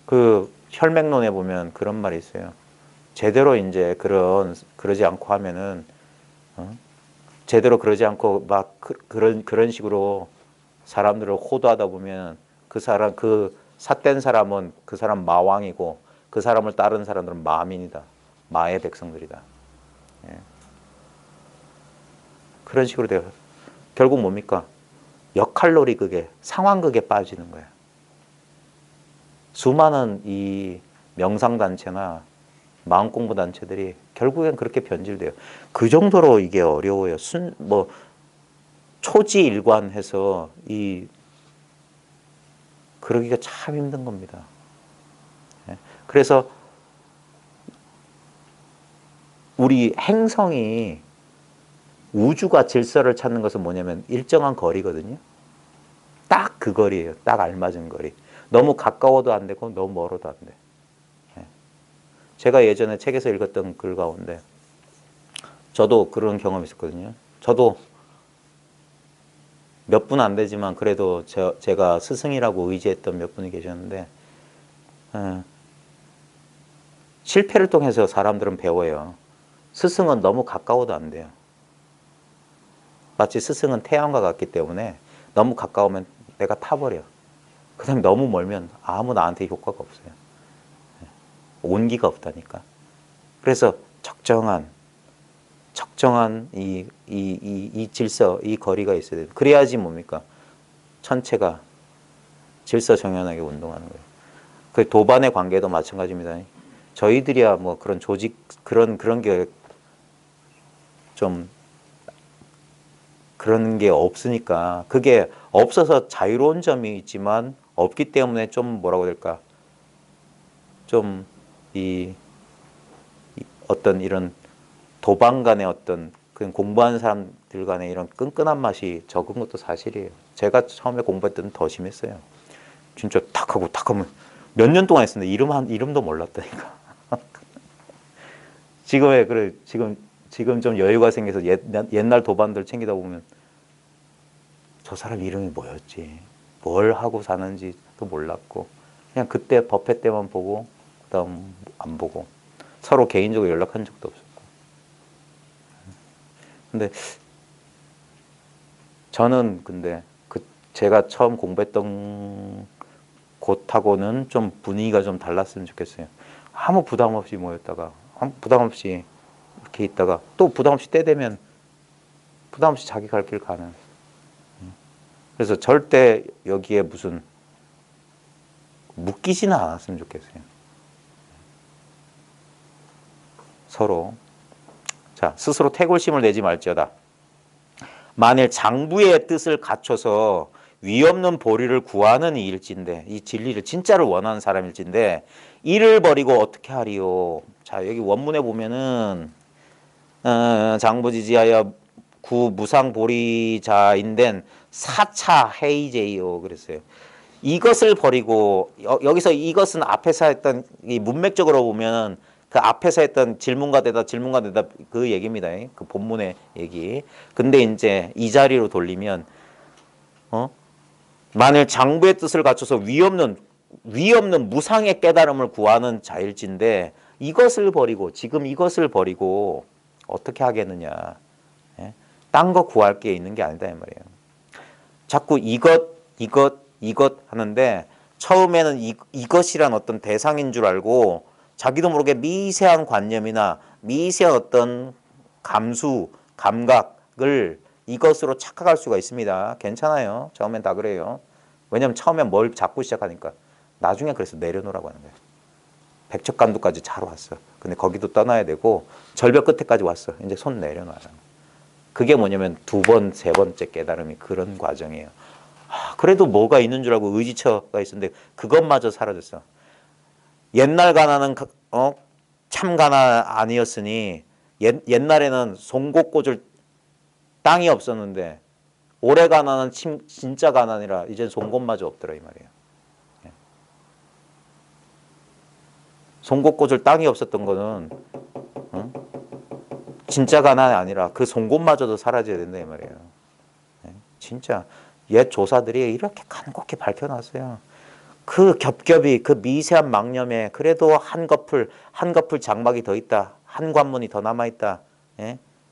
그 혈맥론에 보면 그런 말이 있어요. 제대로 이제 그러지 않고 하면은 제대로 그러지 않고 막 그런 식으로 사람들을 호도하다 보면 그 삿된 사람은 그 사람 마왕이고 그 사람을 따르는 사람들은 마민이다. 마의 백성들이다. 예. 그런 식으로 돼요. 결국 뭡니까? 역할놀이극에 상황극에 빠지는 거야. 수많은 이 명상단체나 마음공부단체들이 결국엔 그렇게 변질돼요. 그 정도로 이게 어려워요. 초지일관해서 그러기가 참 힘든 겁니다. 그래서 우리 행성이 우주가 질서를 찾는 것은 뭐냐면 일정한 거리거든요. 딱 그 거리예요. 딱 알맞은 거리. 너무 가까워도 안 되고 너무 멀어도 안 돼. 제가 예전에 책에서 읽었던 글 가운데 저도 그런 경험이 있었거든요. 저도 몇 분 안 되지만 그래도 제가 스승이라고 의지했던 몇 분이 계셨는데 실패를 통해서 사람들은 배워요. 스승은 너무 가까워도 안 돼요. 마치 스승은 태양과 같기 때문에 너무 가까우면 내가 타버려. 그 다음에 너무 멀면 아무 나한테 효과가 없어요. 온기가 없다니까. 그래서 적정한 이 질서, 이 거리가 있어야 돼요. 그래야지 뭡니까? 천체가 질서정연하게 운동하는 거예요. 그 도반의 관계도 마찬가지입니다. 저희들이야 뭐 그런 조직 그런 게 좀 그런 게 없으니까 그게 없어서 자유로운 점이 있지만 없기 때문에 좀 뭐라고 될까? 좀 어떤 이런 도반 간의 어떤 그냥 공부하는 사람들 간의 이런 끈끈한 맛이 적은 것도 사실이에요. 제가 처음에 공부할 때는 더 심했어요. 진짜 탁 하면 몇 년 동안 했었는데 이름도 몰랐다니까. 지금 좀 여유가 생겨서 옛날 도반들 챙기다 보면 저 사람 이름이 뭐였지? 뭘 하고 사는지도 몰랐고 그냥 그때 법회 때만 보고 그다음 안 보고 서로 개인적으로 연락한 적도 없었고. 근데 저는 제가 처음 공부했던 곳하고는 좀 분위기가 좀 달랐으면 좋겠어요. 아무 부담 없이 모였다가 부담 없이 이렇게 있다가 또 부담 없이 때 되면 부담 없이 자기 갈 길 가는. 그래서 절대 여기에 무슨 묶이지는 않았으면 좋겠어요. 서로. 자, 스스로 태골심을 내지 말지어다. 만일 장부의 뜻을 갖춰서 위없는 보리를 구하는 이일진데, 이 진리를 진짜로 원하는 사람일진데 이를 버리고 어떻게 하리요? 자, 여기 원문에 보면은 장부지지하여 구무상보리자인된 4차 해이제이요 그랬어요. 이것을 버리고 여기서 이것은 앞에서 했던 이 문맥적으로 보면 그 앞에서 했던 질문과 대답 그 얘기입니다. 그 본문의 얘기. 근데 이제 이 자리로 돌리면 만일 장부의 뜻을 갖춰서 위없는 무상의 깨달음을 구하는 자일진데 이것을 버리고 지금 이것을 버리고 어떻게 하겠느냐. 예? 딴 거 구할 게 있는 게 아니다 이 말이에요. 자꾸 이것 하는데 처음에는 이것이란 어떤 대상인 줄 알고 자기도 모르게 미세한 관념이나 미세한 어떤 감각을 이것으로 착각할 수가 있습니다. 괜찮아요. 처음엔 다 그래요. 왜냐면 처음엔 뭘 잡고 시작하니까. 나중에 그래서 내려놓으라고 하는 거예요. 백척간두까지 잘 왔어. 근데 거기도 떠나야 되고 절벽 끝에까지 왔어. 이제 손 내려놔라. 그게 뭐냐면 두 번, 세 번째 깨달음이 그런 과정이에요. 그래도 뭐가 있는 줄 알고 의지처가 있었는데 그것마저 사라졌어. 옛날 가난은 참 가난 아니었으니 옛날에는 송곳 꽂을 땅이 없었는데 올해 가난은 진짜 가난이라 이제 송곳마저 없더라 이 말이에요. 송곳 꽂을 땅이 없었던 거는 진짜 가난이 아니라 그 송곳마저도 사라져야 된다 이 말이에요. 진짜 옛 조사들이 이렇게 간곡히 밝혀놨어요. 그 겹겹이 그 미세한 망념에 그래도 한 거풀 장막이 더 있다. 한 관문이 더 남아 있다.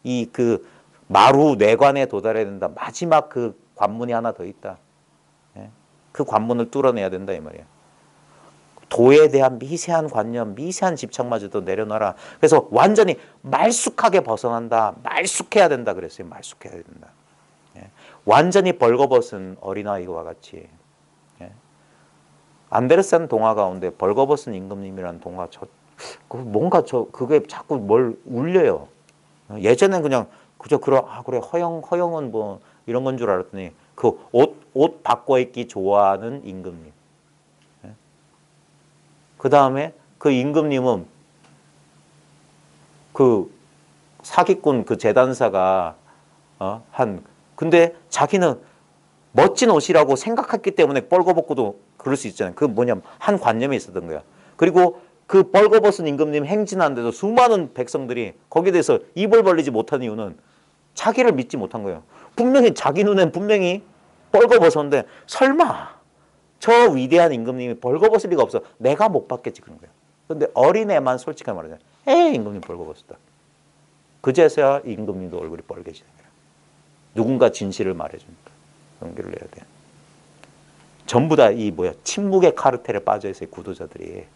이 그 마루 내관에 도달해야 된다. 마지막 그 관문이 하나 더 있다. 그 관문을 뚫어내야 된다 이 말이에요. 도에 대한 미세한 관념, 미세한 집착마저도 내려놔라. 그래서 완전히 말쑥하게 벗어난다. 말쑥해야 된다 그랬어요. 말쑥해야 된다. 완전히 벌거벗은 어린아이와 같이. 안데르센 동화 가운데 벌거벗은 임금님이라는 동화 그게 자꾸 뭘 울려요. 예전엔 그냥 그저 그래 허영은 뭐 이런 건 줄 알았더니 그 옷 바꿔 입기 좋아하는 임금님. 그 다음에 그 임금님은 그 사기꾼 그 재단사가 근데 자기는 멋진 옷이라고 생각했기 때문에 뻘거벗고도 그럴 수 있잖아요. 그 뭐냐면 한 관념이 있었던 거야. 그리고 그 뻘거벗은 임금님 행진하는데도 수많은 백성들이 거기에 대해서 입을 벌리지 못한 이유는 자기를 믿지 못한 거예요. 분명히 자기 눈엔 분명히 뻘거벗었는데 설마 저 위대한 임금님이 벌거벗을 리가 없어. 내가 못 받겠지 그런 거예요. 그런데 어린애만 솔직하게 말하잖아요. 에이 임금님 벌거벗었다. 그제서야 임금님도 얼굴이 빨개지는 거예요. 누군가 진실을 말해주니까 용기를 내야 돼. 전부 다 이 침묵의 카르텔에 빠져 있어요. 구도자들이.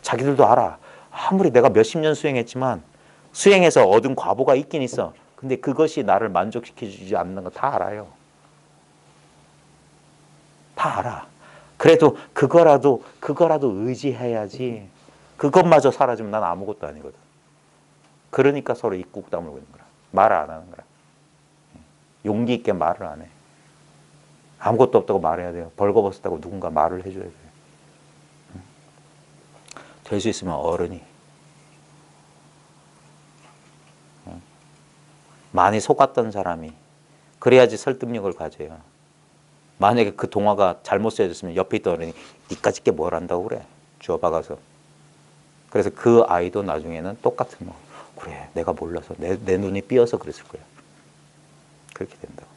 자기들도 알아. 아무리 내가 몇십 년 수행했지만 수행해서 얻은 과보가 있긴 있어. 근데 그것이 나를 만족시켜주지 않는 거 다 알아요. 다 알아. 그래도 그거라도 의지해야지. 그것마저 사라지면 난 아무것도 아니거든. 그러니까 서로 입국 다물고 있는 거야. 말을 안 하는 거야. 용기 있게 말을 안 해. 아무것도 없다고 말해야 돼요. 벌거벗었다고 누군가 말을 해줘야 돼요. 될 수 있으면 어른이. 많이 속았던 사람이. 그래야지 설득력을 가져요. 만약에 그 동화가 잘못 쓰여졌으면 옆에 있던 어른이 니까짓 게 뭘 안다고 그래. 주워박아서. 그래서 그 아이도 나중에는 똑같은 그래 내가 몰라서 내 눈이 삐어서 그랬을 거야. 그렇게 된다고.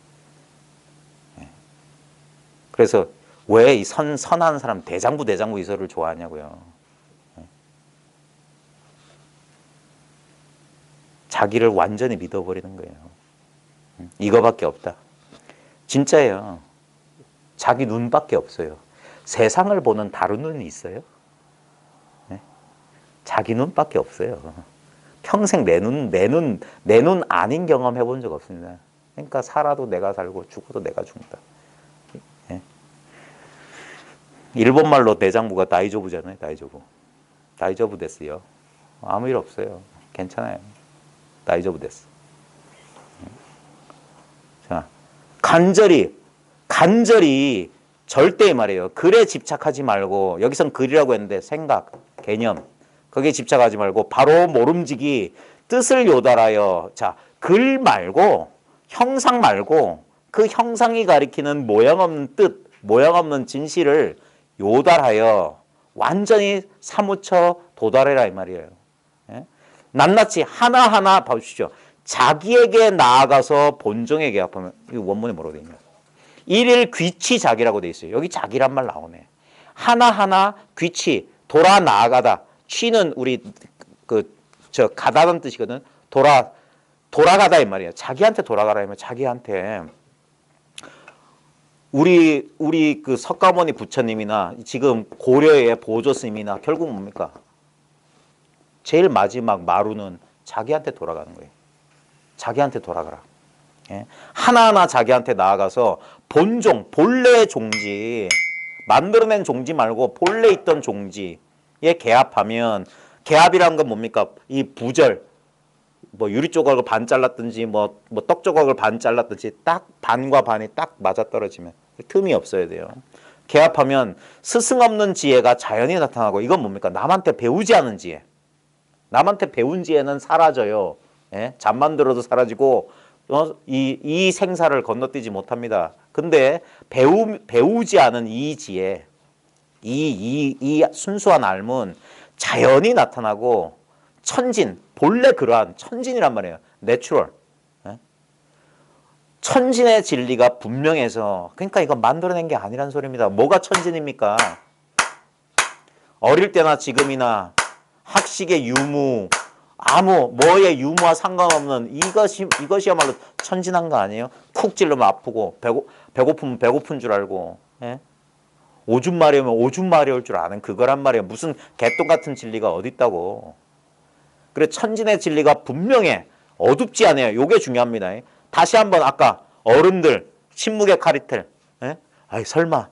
그래서 왜 이 선한 사람 대장부 이설을 좋아하냐고요. 자기를 완전히 믿어버리는 거예요. 이거밖에 없다. 진짜예요. 자기 눈밖에 없어요. 세상을 보는 다른 눈이 있어요? 자기 눈밖에 없어요. 평생 내 눈 아닌 경험 해본 적 없습니다. 그러니까 살아도 내가 살고 죽어도 내가 죽는다. 일본말로 대장부가 다이조부잖아요. 다이조부 됐어요. 아무 일 없어요. 괜찮아요. 다이조부 됐어. 자, 간절히 절대 말이에요. 글에 집착하지 말고 여기선 글이라고 했는데 생각, 개념 거기에 집착하지 말고 바로 모름지기 뜻을 요달하여 자, 글 말고 형상 말고 그 형상이 가리키는 모양 없는 뜻, 모양 없는 진실을 요달하여 완전히 사무쳐 도달해라 이 말이에요. 예? 낱낱이 하나하나 봐주시죠. 자기에게 나아가서 본종에게 합하면 이 원문에 뭐라고 되어 있냐? 일일 귀치자기라고 되어 있어요. 여기 자기란 말 나오네. 하나하나 귀치 돌아 나아가다. 취는 우리 가다는 뜻이거든. 돌아가다 이 말이에요. 자기한테 돌아가라 하면 자기한테 우리 그 석가모니 부처님이나 지금 고려의 보조 스님이나 결국 뭡니까? 제일 마지막 마루는 자기한테 돌아가는 거예요. 자기한테 돌아가라. 예? 하나하나 자기한테 나아가서 본종, 본래의 종지, 만들어낸 종지 말고 본래 있던 종지에 개합하면, 개합이라는 건 뭡니까? 이 부절, 뭐 유리 조각을 반 잘랐든지 뭐 떡 조각을 반 잘랐든지 딱 반과 반이 딱 맞아 떨어지면 틈이 없어야 돼요. 개합하면 스승 없는 지혜가 자연히 나타나고, 이건 뭡니까? 남한테 배우지 않은 지혜. 남한테 배운 지혜는 사라져요. 예? 잠만 들어도 사라지고 이 생사를 건너뛰지 못합니다. 근데 배우지 않은 이 지혜, 이 순수한 알문 자연히 나타나고 천진, 본래 그러한 천진이란 말이에요. 내추럴. 예? 천진의 진리가 분명해서, 그러니까 이거 만들어낸 게 아니란 소리입니다. 뭐가 천진입니까? 어릴 때나 지금이나 학식의 유무, 뭐의 유무와 상관없는 이것이야말로 천진한 거 아니에요? 쿡 찔르면 아프고 배고프면 배고픈 줄 알고, 예? 오줌 마려우면 오줌 마려울 줄 아는 그거란 말이에요. 무슨 개똥 같은 진리가 어디 있다고. 그래, 천진의 진리가 분명해. 어둡지 않아요. 요게 중요합니다. 다시 한번 아까 어른들 침묵의 카리텔, 예? 아이 설마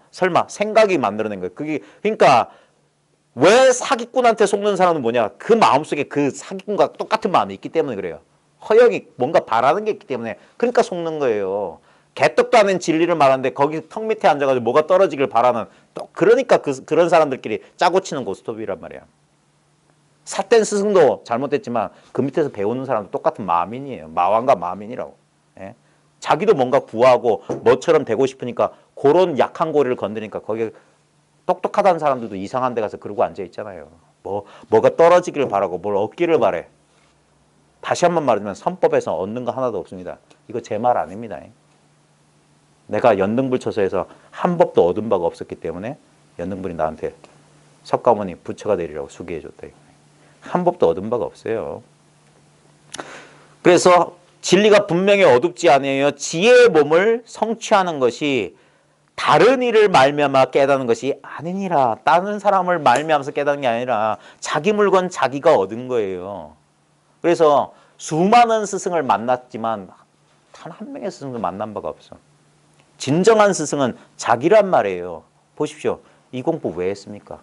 생각이 만들어낸 거예요. 그게 그러니까 왜 사기꾼한테 속는 사람은 뭐냐? 그 마음속에 그 사기꾼과 똑같은 마음이 있기 때문에 그래요. 허영이 뭔가 바라는 게 있기 때문에, 그러니까 속는 거예요. 개떡도 아닌 진리를 말하는데 거기 턱 밑에 앉아가지고 뭐가 떨어지길 바라는, 또 그러니까 그런 사람들끼리 짜고 치는 고스톱이란 말이야. 삿된 스승도 잘못됐지만 그 밑에서 배우는 사람도 똑같은 마민이에요. 마왕과 마민이라고. 예? 자기도 뭔가 구하고 뭐처럼 되고 싶으니까 그런 약한 고리를 건드리니까 거기에 똑똑하다는 사람들도 이상한 데 가서 그러고 앉아 있잖아요. 뭐가 떨어지기를 바라고 뭘 얻기를 바래. 다시 한번 말하면 선법에서 얻는 거 하나도 없습니다. 이거 제 말 아닙니다. 내가 연등불처서에서 한 법도 얻은 바가 없었기 때문에 연등불이 나한테 석가모니 부처가 되리라고 수기해줬다. 한 법도 얻은 바가 없어요. 그래서 진리가 분명히 어둡지 않아요. 지혜의 몸을 성취하는 것이 다른 일을 말미암아 깨닫는 것이 아니니라. 다른 사람을 말미암아서 깨닫는 게 아니라 자기 물건 자기가 얻은 거예요. 그래서 수많은 스승을 만났지만 단 한 명의 스승도 만난 바가 없어. 진정한 스승은 자기란 말이에요. 보십시오. 이 공부 왜 했습니까?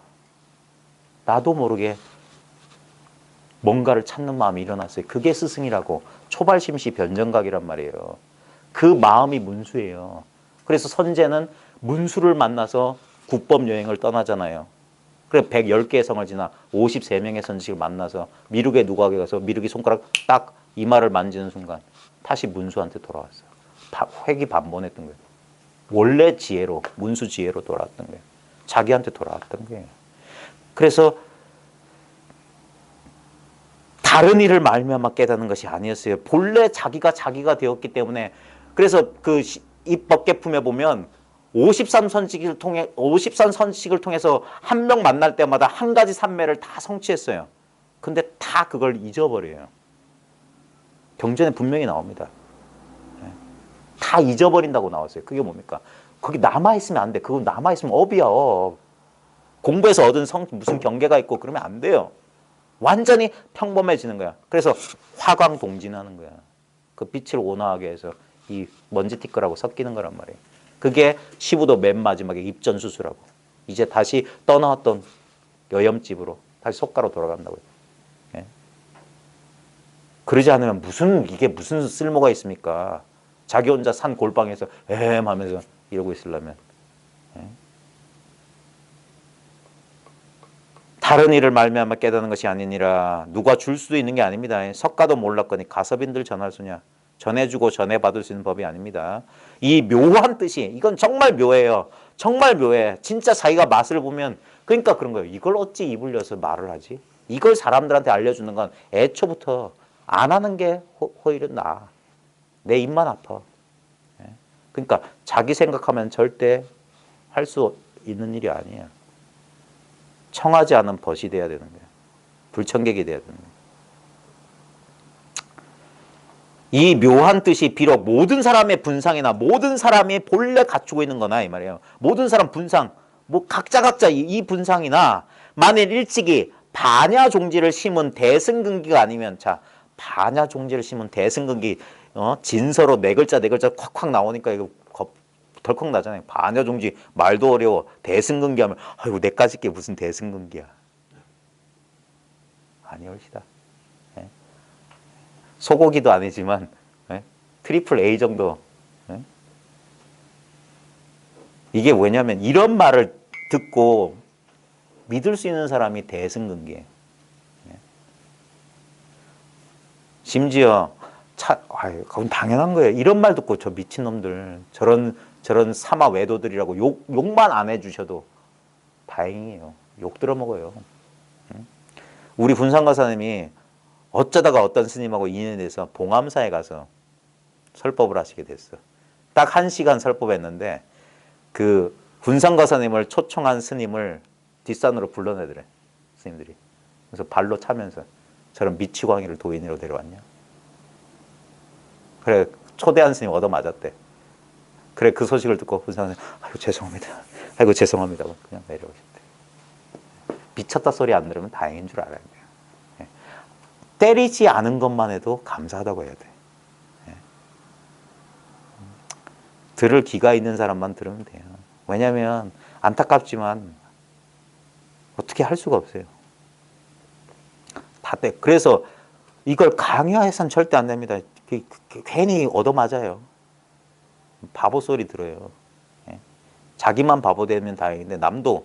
나도 모르게 뭔가를 찾는 마음이 일어났어요. 그게 스승이라고. 초발심시 변정각이란 말이에요. 그 마음이 문수예요. 그래서 선제는 문수를 만나서 국법 여행을 떠나잖아요. 그래 110개의 성을 지나 53명의 선식을 만나서 미륵의 누각에 가서 미륵이 손가락 딱 이마를 만지는 순간 다시 문수한테 돌아왔어요. 회귀 반번했던 거예요. 원래 지혜로, 문수 지혜로 돌아왔던 거예요. 자기한테 돌아왔던 거예요. 그래서 다른 일을 말미암아 깨닫는 것이 아니었어요. 본래 자기가 되었기 때문에. 그래서 그 입법계품에 보면 53선식을 통해서 한 명 만날 때마다 한 가지 삼매를 다 성취했어요. 근데 다 그걸 잊어버려요. 경전에 분명히 나옵니다. 다 잊어버린다고 나왔어요. 그게 뭡니까? 거기 남아있으면 안 돼. 그거 남아있으면 업이야, 업. 공부해서 얻은 무슨 경계가 있고 그러면 안 돼요. 완전히 평범해지는 거야. 그래서 화광동진하는 거야. 그 빛을 온화하게 해서 이 먼지 티끌하고 섞이는 거란 말이에요. 그게 시부도 맨 마지막에 입전수수라고. 이제 다시 떠나왔던 여염집으로 다시 속가로 돌아간다고요. 예? 그러지 않으면 이게 무슨 쓸모가 있습니까? 자기 혼자 산 골방에서 하면서 이러고 있으려면. 예? 다른 일을 말미암아 깨닫는 것이 아니니라. 누가 줄 수도 있는 게 아닙니다. 석가도 몰랐거니 가섭인들 전할 수냐. 전해주고 전해받을 수 있는 법이 아닙니다. 이 묘한 뜻이 이건 정말 묘해요. 정말 묘해. 진짜 자기가 맛을 보면 그러니까 그런 거예요. 이걸 어찌 입을 여서 말을 하지? 이걸 사람들한테 알려주는 건 애초부터 안 하는 게 오히려 나아. 내 입만 아파. 그러니까 자기 생각하면 절대 할 수 있는 일이 아니야. 청하지 않은 벗이 돼야 되는 거야. 불청객이 돼야 되는 거야. 이 묘한 뜻이 비록 모든 사람의 분상이나 모든 사람이 본래 갖추고 있는 거나 이 말이에요. 모든 사람 분상, 뭐 각자 이 분상이나 만일 일찍이 반야종지를 심은 대승근기가 아니면 자 반야종지를 심은 대승근기 진서로 네 글자 콱콱 나오니까 이거 덜컥 나잖아요. 반야종지 말도 어려워. 대승근기 하면 아이고 내까지 게 무슨 대승근기야. 아니올시다. 소고기도 아니지만 트리플 A 정도. 이게 왜냐면 이런 말을 듣고 믿을 수 있는 사람이 대승근기예요. 심지어 그건 당연한 거예요. 이런 말 듣고 저 미친놈들 저런 사마 외도들이라고 욕만 안 해주셔도 다행이에요. 욕 들어먹어요. 우리 분상가사님이 어쩌다가 어떤 스님하고 인연이 돼서 봉암사에 가서 설법을 하시게 됐어. 딱 1시간 설법했는데 그 분상가사님을 초청한 스님을 뒷산으로 불러내더래. 스님들이. 그래서 발로 차면서 저런 미치광이를 도인으로 데려왔냐. 그래 초대한 스님 얻어맞았대. 그래 그 소식을 듣고 분상가사님 아이고 죄송합니다. 그냥 내려오셨대. 미쳤다 소리 안 들으면 다행인 줄 알아야 돼요. 때리지 않은 것만 해도 감사하다고 해야 돼. 들을 귀가 있는 사람만 들으면 돼요. 왜냐하면 안타깝지만 어떻게 할 수가 없어요. 다 돼. 그래서 이걸 강요해서는 절대 안 됩니다. 괜히 얻어맞아요. 바보 소리 들어요. 자기만 바보 되면 다행인데 남도.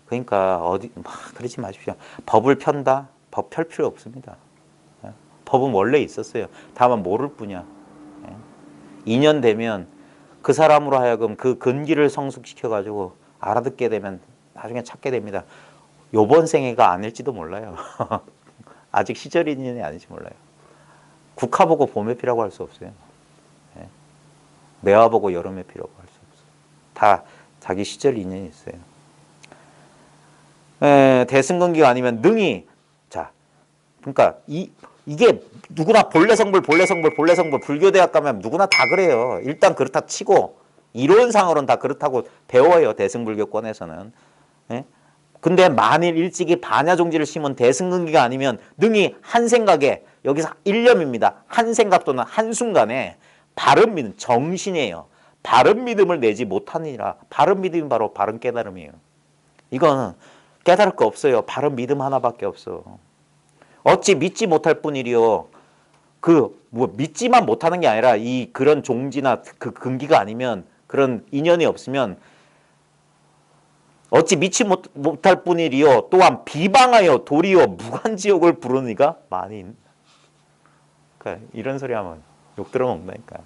그러니까 그러지 마십시오. 법을 편다? 법 펼 필요 없습니다. 법은 원래 있었어요. 다만 모를 뿐이야. 2년 되면 그 사람으로 하여금 그 근기를 성숙시켜가지고 알아듣게 되면 나중에 찾게 됩니다. 요번 생애가 아닐지도 몰라요. 아직 시절 인연이 아닐지 몰라요. 국화 보고 봄의 피라고 할 수 없어요. 매화 보고 여름의 피라고 할 수 없어요. 다 자기 시절 인연이 있어요. 대승근기가 아니면 능이 자 그러니까 이게 누구나 본래성불 불교대학 가면 누구나 다 그래요. 일단 그렇다 치고 이론상으로는 다 그렇다고 배워요. 대승불교권에서는. 근데 만일 일찍이 반야종지를 심은 대승근기가 아니면 능히 한 생각에 여기서 일념입니다. 한 생각 또는 한순간에 바른 믿음, 정신이에요. 바른 믿음을 내지 못하니라. 바른 믿음이 바로 바른 깨달음이에요. 이거는 깨달을 거 없어요. 바른 믿음 하나밖에 없어. 어찌 믿지 못할 뿐이리요. 믿지만 못하는 게 아니라 그런 종지나 그 근기가 아니면 그런 인연이 없으면 어찌 믿지 못할 뿐이리요. 또한 비방하여 도리어 무간지옥을 부르니가 많이 있다. 그러니까 이런 소리 하면 욕 들어먹는다니까.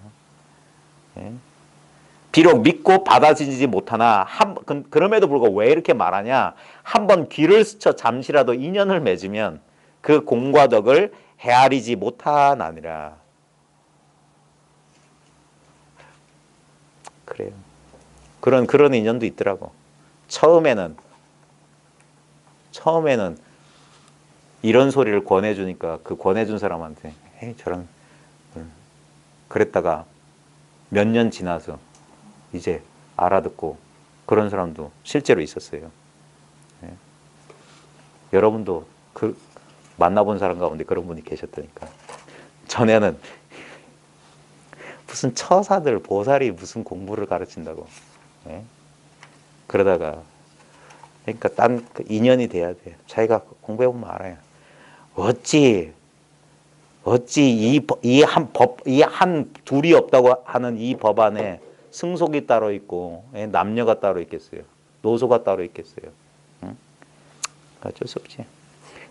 비록 믿고 받아들이지 못하나 그럼에도 불구하고 왜 이렇게 말하냐. 한번 귀를 스쳐 잠시라도 인연을 맺으면 그 공과 덕을 헤아리지 못하나니라. 그래요. 그런 인연도 있더라고. 처음에는 이런 소리를 권해주니까 그 권해준 사람한테 에이 저런 그랬다가 몇 년 지나서 이제 알아듣고 그런 사람도 실제로 있었어요. 여러분도 만나본 사람 가운데 그런 분이 계셨다니까. 전에는 무슨 처사들 보살이 무슨 공부를 가르친다고. 그러다가 그러니까 딴 인연이 돼야 돼. 자기가 공부해보면 알아요. 어찌 이 한 둘이 없다고 하는 이 법 안에 승속이 따로 있고 남녀가 따로 있겠어요. 노소가 따로 있겠어요. 응? 어쩔 수 없지.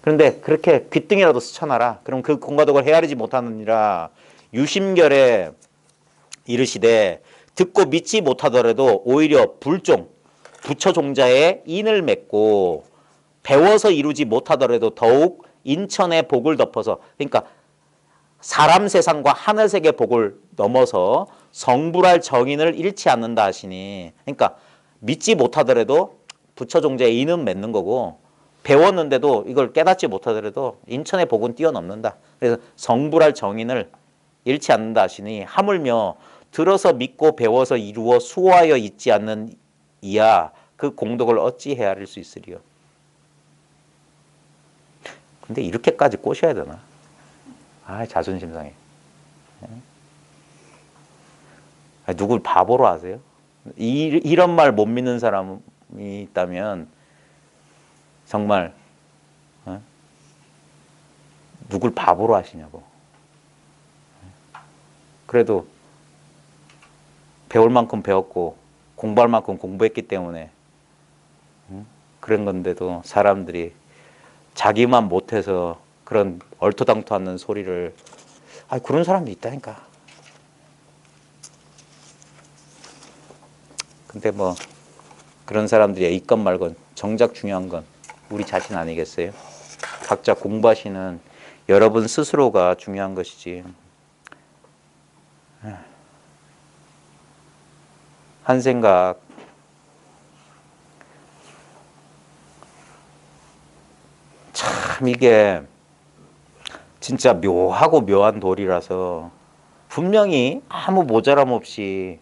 그런데 그렇게 귀등이라도 스쳐놔라. 그럼 그 공과덕을 헤아리지 못하느니라. 유심결에 이르시되 듣고 믿지 못하더라도 오히려 불종, 부처종자의 인을 맺고 배워서 이루지 못하더라도 더욱 인천의 복을 덮어서, 그러니까 사람 세상과 하늘 세계 복을 넘어서 성불할 정인을 잃지 않는다 하시니, 그러니까 믿지 못하더라도 부처종자의 인은 맺는 거고, 배웠는데도 이걸 깨닫지 못하더라도 인천의 복은 뛰어넘는다. 그래서 성불할 정인을 잃지 않는다 하시니, 하물며 들어서 믿고 배워서 이루어 수호하여 있지 않는 이야 그 공덕을 어찌 헤아릴 수 있으리요. 근데 이렇게까지 꼬셔야 되나? 아, 자존심 상해. 누굴 바보로 하세요? 이런 말 못 믿는 사람이 있다면 정말 누굴 바보로 하시냐고. 그래도 배울 만큼 배웠고 공부할 만큼 공부했기 때문에 그런 건데도 사람들이 자기만 못해서 그런 얼토당토하는 소리를, 그런 사람도 있다니까. 근데 뭐 그런 사람들이 있건 말건 정작 중요한 건 우리 자신 아니겠어요? 각자 공부하시는 여러분 스스로가 중요한 것이지. 한 생각, 참 이게 진짜 묘하고 묘한 도리라서 분명히 아무 모자람 없이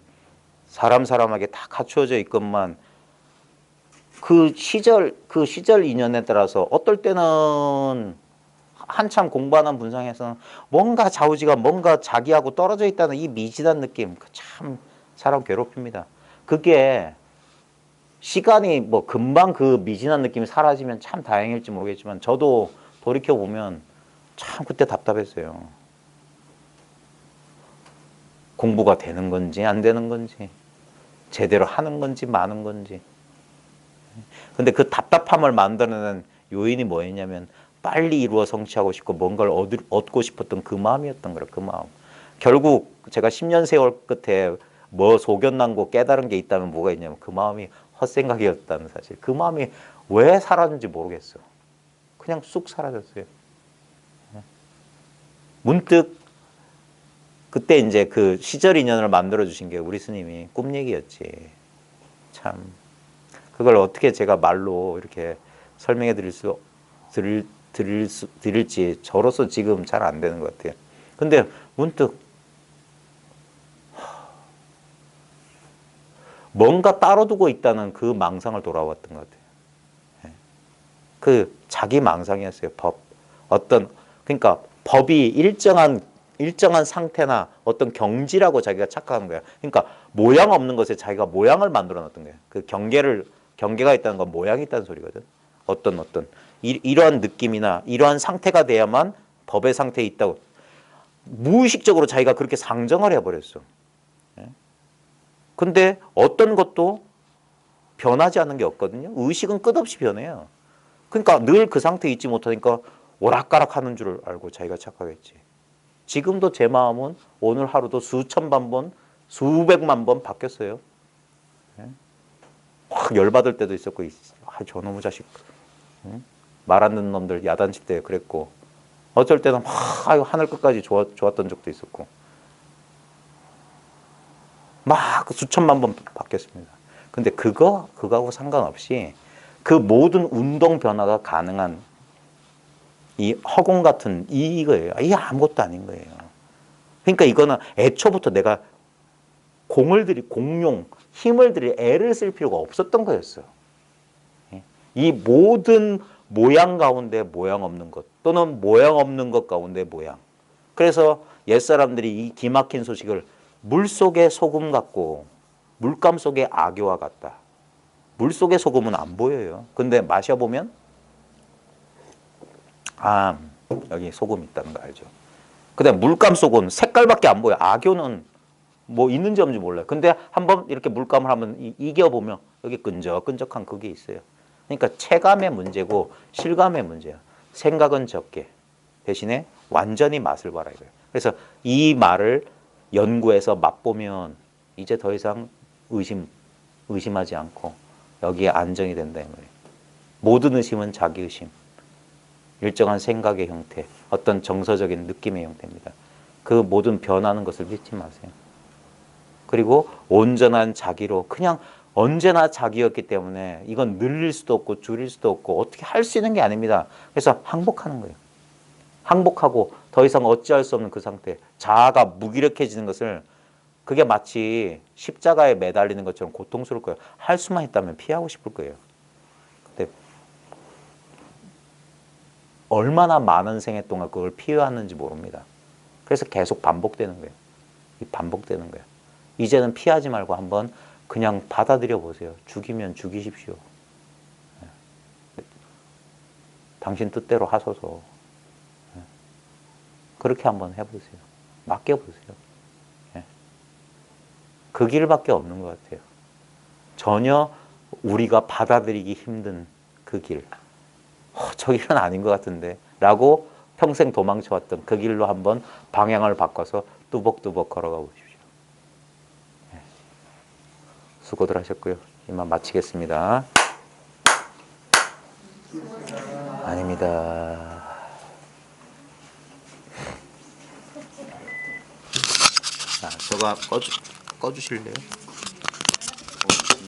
사람에게 다 갖추어져 있건만 그 시절 인연에 따라서 어떨 때는 한참 공부하는 분상에서는 뭔가 좌우지가 뭔가 자기하고 떨어져 있다는 이 미진한 느낌, 참 사람 괴롭힙니다. 그게 시간이 뭐 금방 그 미진한 느낌이 사라지면 참 다행일지 모르겠지만 저도 돌이켜 보면 참 그때 답답했어요. 공부가 되는 건지 안 되는 건지, 제대로 하는 건지 마는 건지. 근데 그 답답함을 만드는 요인이 뭐였냐면 빨리 이루어 성취하고 싶고 뭔가를 얻고 싶었던 그 마음이었던 거예요. 그 마음. 결국 제가 10년 세월 끝에 뭐 소견난고 깨달은 게 있다면 뭐가 있냐면 그 마음이 헛생각이었다는 사실. 그 마음이 왜 사라졌는지 모르겠어. 그냥 쑥 사라졌어요. 문득 그때 이제 그 시절 인연을 만들어 주신 게 우리 스님이 꿈 얘기였지. 참 그걸 어떻게 제가 말로 이렇게 설명해 드릴지 저로서 지금 잘 안 되는 것 같아요. 근데 문득 뭔가 따로 두고 있다는 그 망상을 돌아왔던 것 같아요. 그 자기 망상이었어요. 그러니까 법이 일정한 상태나 어떤 경지라고 자기가 착각하는 거야. 그러니까 모양 없는 것에 자기가 모양을 만들어 놨던 거예요. 그 경계가 있다는 건 모양이 있다는 소리거든. 어떤 이러한 느낌이나 이러한 상태가 돼야만 법의 상태에 있다고 무의식적으로 자기가 그렇게 상정을 해버렸어. 근데 어떤 것도 변하지 않는 게 없거든요. 의식은 끝없이 변해요. 그러니까 늘 그 상태에 있지 못하니까 오락가락 하는 줄 알고 자기가 착각했지. 지금도 제 마음은 오늘 하루도 수천만 번, 수백만 번 바뀌었어요. 확 열받을 때도 있었고, 저놈의 자식, 말 안 듣는 놈들 야단칠 때 그랬고, 어쩔 때는 막 하늘 끝까지 좋았던 적도 있었고, 막 수천만 번 바뀌었습니다. 근데 그거하고 상관없이 그 모든 운동 변화가 가능한 이 허공 같은 이거예요. 이게 아무것도 아닌 거예요. 그러니까 이거는 애초부터 내가 힘을 들일 애를 쓸 필요가 없었던 거였어요. 이 모든 모양 가운데 모양 없는 것 또는 모양 없는 것 가운데 모양. 그래서 옛사람들이 이 기막힌 소식을 물속의 소금 같고 물감 속의 악교와 같다. 물속의 소금은 안 보여요. 근데 마셔보면 여기 소금 있다는 거 알죠. 그다음에 물감 속은 색깔밖에 안 보여. 악교는 뭐 있는지 없는지 몰라요. 근데 한번 이렇게 물감을 한번 이겨보면 여기 끈적끈적한 그게 있어요. 그러니까 체감의 문제고 실감의 문제야. 생각은 적게 대신에 완전히 맛을 봐라 이거예요. 그래서 이 말을 연구해서 맛보면 이제 더 이상 의심하지 않고 여기에 안정이 된다 이 말이에요. 모든 의심은 자기 의심. 일정한 생각의 형태, 어떤 정서적인 느낌의 형태입니다. 그 모든 변하는 것을 믿지 마세요. 그리고 온전한 자기로 그냥 언제나 자기였기 때문에 이건 늘릴 수도 없고 줄일 수도 없고 어떻게 할 수 있는 게 아닙니다. 그래서 항복하는 거예요. 항복하고 더 이상 어찌할 수 없는 그 상태, 자아가 무기력해지는 것을 그게 마치 십자가에 매달리는 것처럼 고통스러울 거예요. 할 수만 있다면 피하고 싶을 거예요. 근데 얼마나 많은 생애 동안 그걸 피해왔는지 모릅니다. 그래서 계속 반복되는 거예요. 반복되는 거예요. 이제는 피하지 말고 한번 그냥 받아들여 보세요. 죽이면 죽이십시오. 당신 뜻대로 하소서. 그렇게 한번 해보세요. 맡겨보세요. 그 길밖에 없는 것 같아요. 전혀 우리가 받아들이기 힘든 그 길. 저 길은 아닌 것 같은데 라고 평생 도망쳐왔던 그 길로 한번 방향을 바꿔서 뚜벅뚜벅 걸어가 보십시오. 수고들 하셨고요. 이만 마치겠습니다. 아닙니다. 자, 저거 꺼주실래요?